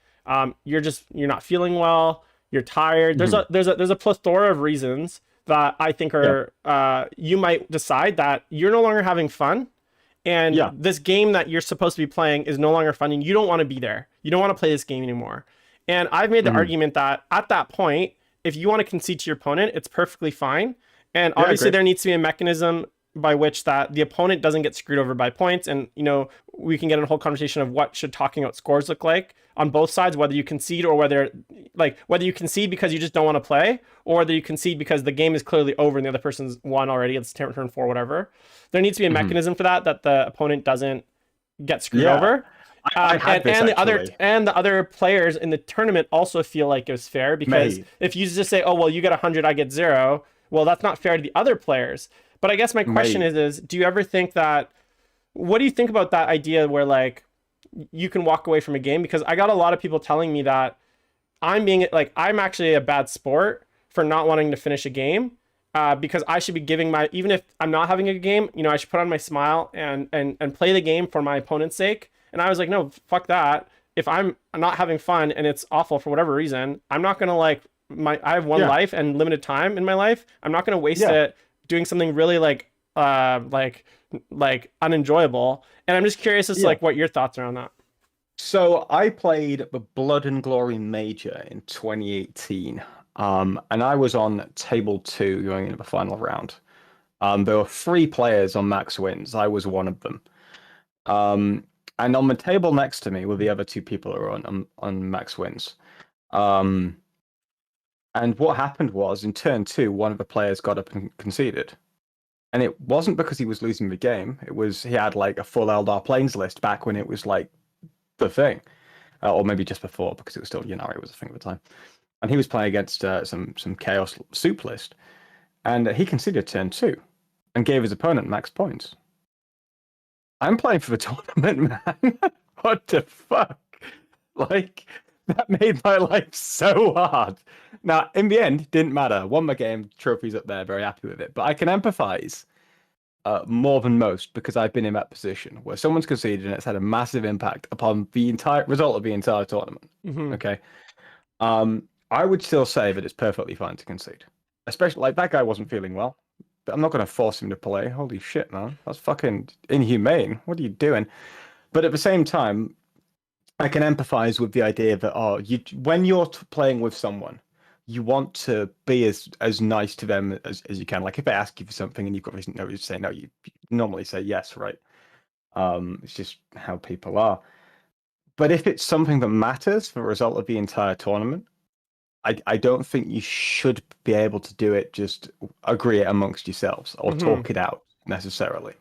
You're not feeling well. You're tired. There's a plethora of reasons that I think are you might decide that you're no longer having fun, and this game that you're supposed to be playing is no longer fun, and you don't want to be there. You don't want to play this game anymore. And I've made the argument that at that point, if you want to concede to your opponent, it's perfectly fine. And obviously there needs to be a mechanism by which that the opponent doesn't get screwed over by points. And, you know, we can get in a whole conversation of what should talking out scores look like on both sides, whether you concede or whether you concede because you just don't want to play, or whether you concede because the game is clearly over and the other person's won already. It's turn 4, whatever. There needs to be a mechanism for that the opponent doesn't get screwed over. And the other players in the tournament also feel like it was fair, because if you just say, oh, well, you get 100, I get 0, well, that's not fair to the other players. But I guess my question is, do you ever think what do you think about that idea where like you can walk away from a game? Because I got a lot of people telling me that I'm actually a bad sport for not wanting to finish a game, because I should be giving even if I'm not having a game, you know, I should put on my smile and play the game for my opponent's sake. And I was like, no, fuck that. If I'm not having fun and it's awful for whatever reason, I'm not going to I have one life and limited time in my life. I'm not going to waste it doing something really like unenjoyable. And I'm just curious as to like what your thoughts are on that. So I played the Blood and Glory Major in 2018. And I was on table 2 going into the final round. There were 3 players on max wins. I was one of them. And on the table next to me were the other 2 people who were on max wins. And what happened was, in turn 2, one of the players got up and conceded. And it wasn't because he was losing the game. It was he had like a full Eldar Plains list back when it was like the thing. Or maybe just before, because it was still Yannari was a thing at the time. And he was playing against some Chaos soup list. And he conceded turn 2 and gave his opponent max points. I'm playing for the tournament, man. What the fuck? Like, that made my life so hard. Now, in the end, didn't matter. Won my game, trophies up there, very happy with it. But I can empathize more than most because I've been in that position where someone's conceded and it's had a massive impact upon the entire result of the entire tournament. Mm-hmm. Okay. I would still say that it's perfectly fine to concede, especially like that guy wasn't feeling well. But I'm not going to force him to play. Holy shit, man. That's fucking inhumane. What are you doing? But at the same time, I can empathize with the idea that when you're playing with someone, you want to be as nice to them as you can. Like if they ask you for something and you've got reason to say no, you normally say yes, right? It's just how people are. But if it's something that matters for the result of the entire tournament, I don't think you should be able to do it, just agree it amongst yourselves or talk it out necessarily.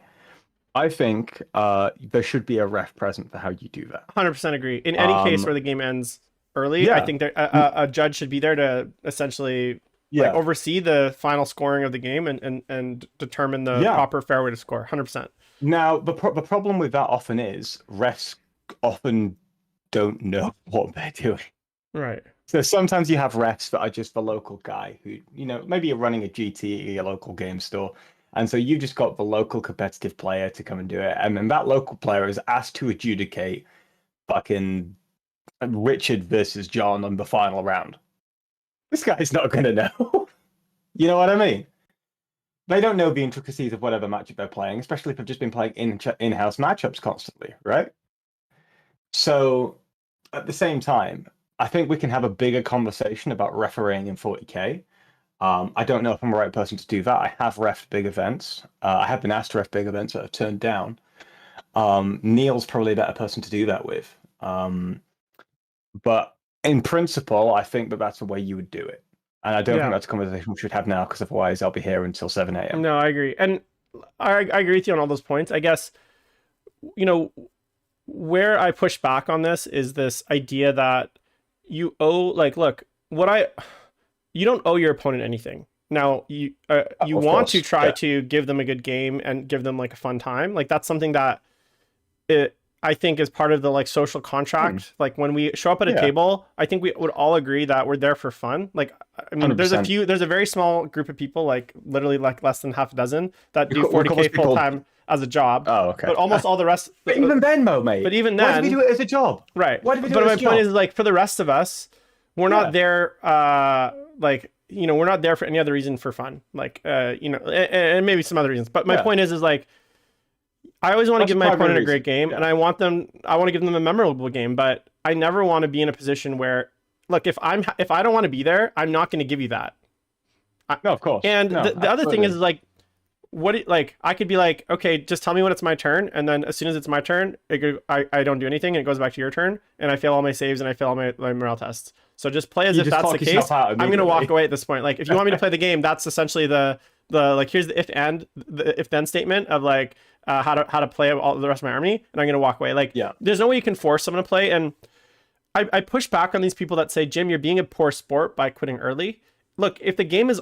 I think there should be a ref present for how you do that. 100% agree. In any case where the game ends early, I think a judge should be there to essentially like, oversee the final scoring of the game and determine the proper fair way to score. 100%. Now, the problem with that often is refs often don't know what they're doing. Right. So sometimes you have refs that are just the local guy who, maybe you're running a GT, a local game store. And so you've just got the local competitive player to come and do it. And then that local player is asked to adjudicate fucking Richard versus John on the final round. This guy's not going to know. You know what I mean? They don't know the intricacies of whatever matchup they're playing, especially if they've just been playing in-house matchups constantly, right? So at the same time, I think we can have a bigger conversation about refereeing in 40K. I don't know if I'm the right person to do that. I have refed big events. I have been asked to ref big events that I've turned down. Neil's probably a better person to do that with. But in principle, I think that's the way you would do it. And I don't think that's a conversation we should have now, because otherwise I'll be here until 7 a.m. No, I agree. And I agree with you on all those points. I guess, where I push back on this is this idea that you owe, like, look, you don't owe your opponent anything. Now, you want to try to give them a good game and give them like a fun time. Like that's something that I think is part of the like social contract. Like when we show up at a table, I think we would all agree that we're there for fun. Like, I mean, 100%. There's a very small group of people, like literally like less than half a dozen that do 40K full time as a job. Oh, okay. But almost all the rest. But even then, mate. But even then, why do we do it as a job? Right. Why do we do it as a job? But my point is, like, for the rest of us, we're not there. We're not there for any other reason for fun. Like, and maybe some other reasons. But my point is like, I always want to give my opponent a great game, and I want to give them a memorable game. But I never want to be in a position where, look, if I don't want to be there, I'm not going to give you that. No, of course. And the other thing is like, I could be like, okay, just tell me when it's my turn, and then as soon as it's my turn, I don't do anything, and it goes back to your turn, and I fail all my saves and I fail all my morale tests. So just play as if that's the case. I'm gonna walk away at this point. Like, if you want me to play the game, that's essentially the like, here's the if then statement of like how to play all the rest of my army, and I'm gonna walk away. Like, there's no way you can force someone to play. And I push back on these people that say, Jim, you're being a poor sport by quitting early. Look, if the game is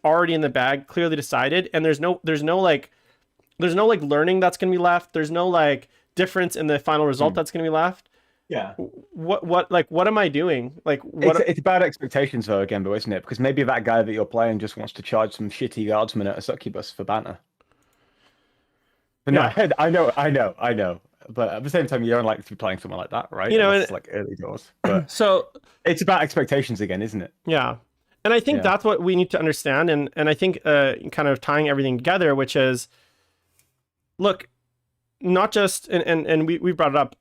already in the bag, clearly decided, and there's no like learning that's gonna be left. There's no like difference in the final result that's gonna be left. Yeah. What am I doing? Like, it's about expectations though, again, though, isn't it? Because maybe that guy that you're playing just wants to charge some shitty guardsman at a succubus for banter. But no, I know. But at the same time, you don't like to be playing someone like that, right? It's like early doors. But so it's about expectations again, isn't it? Yeah. And I think that's what we need to understand. And I think kind of tying everything together, which is, look, not just, and we brought it up,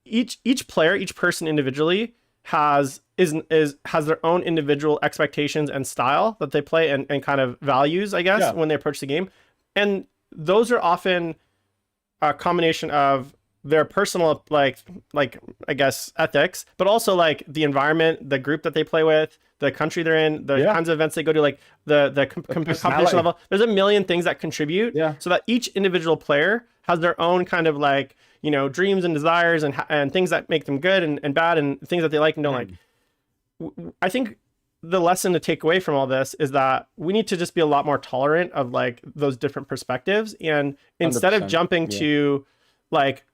each player, each person individually has their own individual expectations and style that they play and kind of values, I guess, when they approach the game. And those are often a combination of their personal, like I guess, ethics, but also like the environment, the group that they play with, the country they're in, the kinds of events they go to, like the competition level. There's a million things that contribute, so that each individual player has their own kind of like, dreams and desires and things that make them good and bad, and things that they like and don't like. I think the lesson to take away from all this is that we need to just be a lot more tolerant of like those different perspectives, and instead of jumping to like,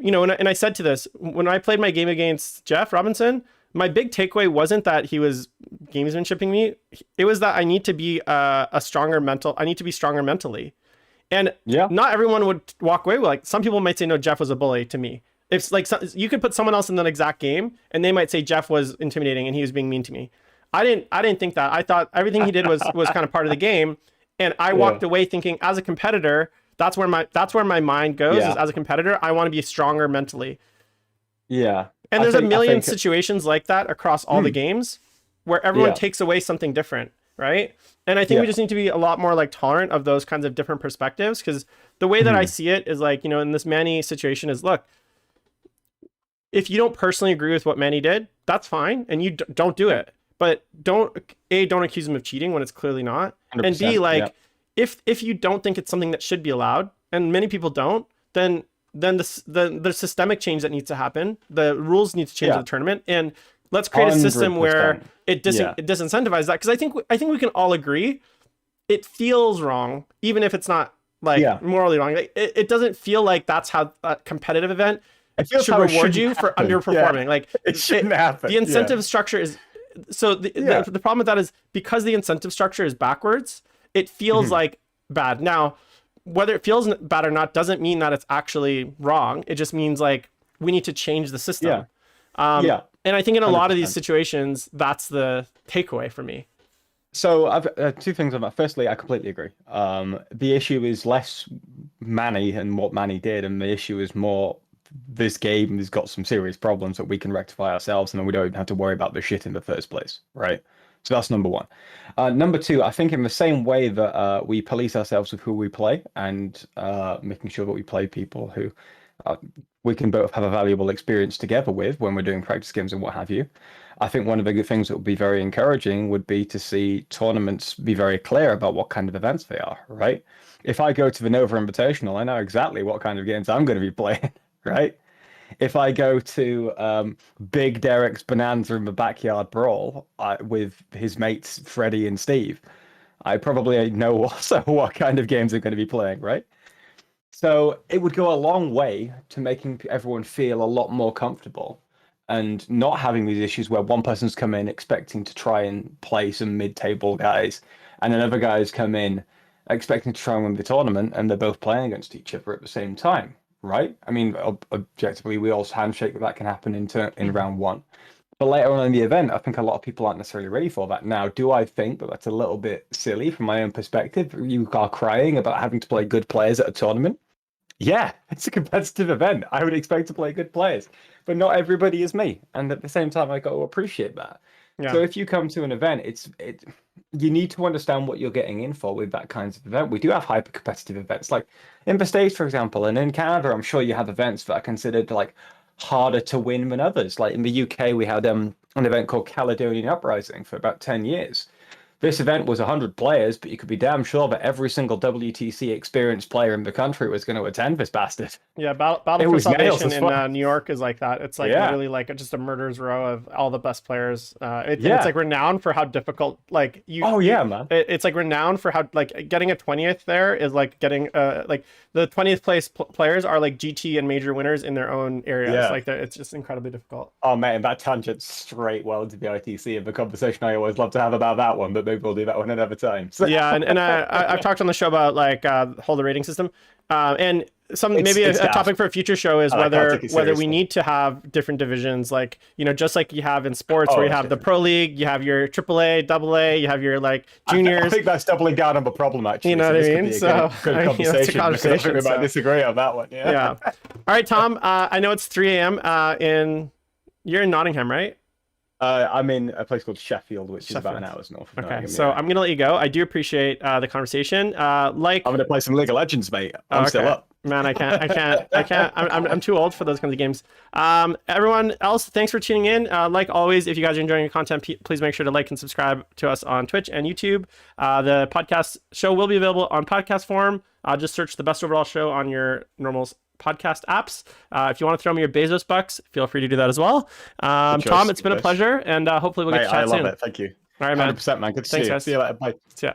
and I said to this when I played my game against Jeff Robinson, my big takeaway wasn't that he was gamesmanshipping me. It was that I need to be I need to be stronger mentally. And not everyone would walk away with, like, some people might say, no, Jeff was a bully to me. If like you could put someone else in that exact game and they might say Jeff was intimidating and he was being mean to me. I didn't think that. I thought everything he did was kind of part of the game. And I walked away thinking, as a competitor, that's where my mind goes. Is, as a competitor, I want to be stronger mentally. Yeah. And there's a million situations like that across all the games where everyone takes away something different, right? And I think we just need to be a lot more like tolerant of those kinds of different perspectives, because the way that I see it is like, you know, in this Manny situation is, look, if you don't personally agree with what Manny did, that's fine, and you don't do it. But don't accuse him of cheating when it's clearly not. And B, like, if you don't think it's something that should be allowed, and many people don't, then the systemic change that needs to happen, the rules need to change in the tournament, and let's create a system 100%. Where it disincentivizes that. Because I think we can all agree it feels wrong, even if it's not like morally wrong. Like, it doesn't feel like that's how a competitive event should reward you for underperforming. Like, it shouldn't happen. The incentive structure is so the problem with that is because the incentive structure is backwards, it feels like bad. Now, whether it feels bad or not doesn't mean that it's actually wrong. It just means like we need to change the system. And I think in a 100%. Lot of these situations, that's the takeaway for me. So I've two things on that. Firstly, I completely agree. The issue is less Manny and what Manny did, and the issue is more this game has got some serious problems that we can rectify ourselves, and then we don't have to worry about the shit in the first place, right? So that's number one. Number two, I think in the same way that we police ourselves with who we play, and making sure that we play people who we can both have a valuable experience together with when we're doing practice games and what have you. I think one of the good things that would be very encouraging would be to see tournaments be very clear about what kind of events they are, right? If I go to the Nova Invitational, I know exactly what kind of games I'm going to be playing, right? If I go to Big Derek's Bonanza in the Backyard Brawl with his mates Freddie and Steve, I probably know also what kind of games I'm going to be playing, right? So it would go a long way to making everyone feel a lot more comfortable and not having these issues where one person's come in expecting to try and play some mid-table guys, and another guy's come in expecting to try and win the tournament, and they're both playing against each other at the same time, right? I mean, objectively, we all handshake that can happen in round one. But later on in the event, I think a lot of people aren't necessarily ready for that. Now, do I think that that's a little bit silly from my own perspective? You are crying about having to play good players at a tournament? Yeah, it's a competitive event. I would expect to play good players, but not everybody is me. And at the same time, I got to appreciate that. Yeah. So if you come to an event, you need to understand what you're getting in for with that kind of event. We do have hyper competitive events, like in the States, for example, and in Canada, I'm sure you have events that are considered like harder to win than others. Like in the UK, we had an event called Caledonian Uprising for about 10 years. This event was 100 players, but you could be damn sure that every single WTC experienced player in the country was going to attend this bastard. Yeah, Battle for Salvation in New York is like that. It's like literally like just a murderer's row of all the best players. It's like renowned for how difficult, like man. It's like renowned for how like getting a 20th there is like getting like the 20th place players are like GT and major winners in their own areas. Yeah. Like it's just incredibly difficult. Oh man, that tangent straight well into the ITC and the conversation I always love to have about that one, but maybe we'll do that one another time. So. Yeah, and I've talked on the show about like hold the rating system, and maybe a topic for a future show is whether we need to have different divisions, like, you know, just like you have in sports where you have the Pro League, you have your AAA, AA, you have your like juniors. I think that's doubling down on the problem, actually. You know what I mean? So good conversation. We might disagree on that one. Yeah. All right, Tom. I know it's 3 a.m. You're in Nottingham, right? I'm in a place called Sheffield, which is about an hour's north of Nottingham. So I'm going to let you go. I do appreciate the conversation. I'm going to play some League of Legends, mate. I'm still up. Man, I can't. I'm too old for those kinds of games. Everyone else, thanks for tuning in. Like always, if you guys are enjoying the content, please make sure to like and subscribe to us on Twitch and YouTube. The podcast show will be available on podcast form. Just search the Best Overall Show on your normal podcast apps. If you want to throw me your Bezos bucks, feel free to do that as well. Tom, it's been a pleasure, and hopefully we'll get to chat soon. I love it. Thank you. All right, man. 100%, man. Good to see you. Guys. See you later. Bye. See ya.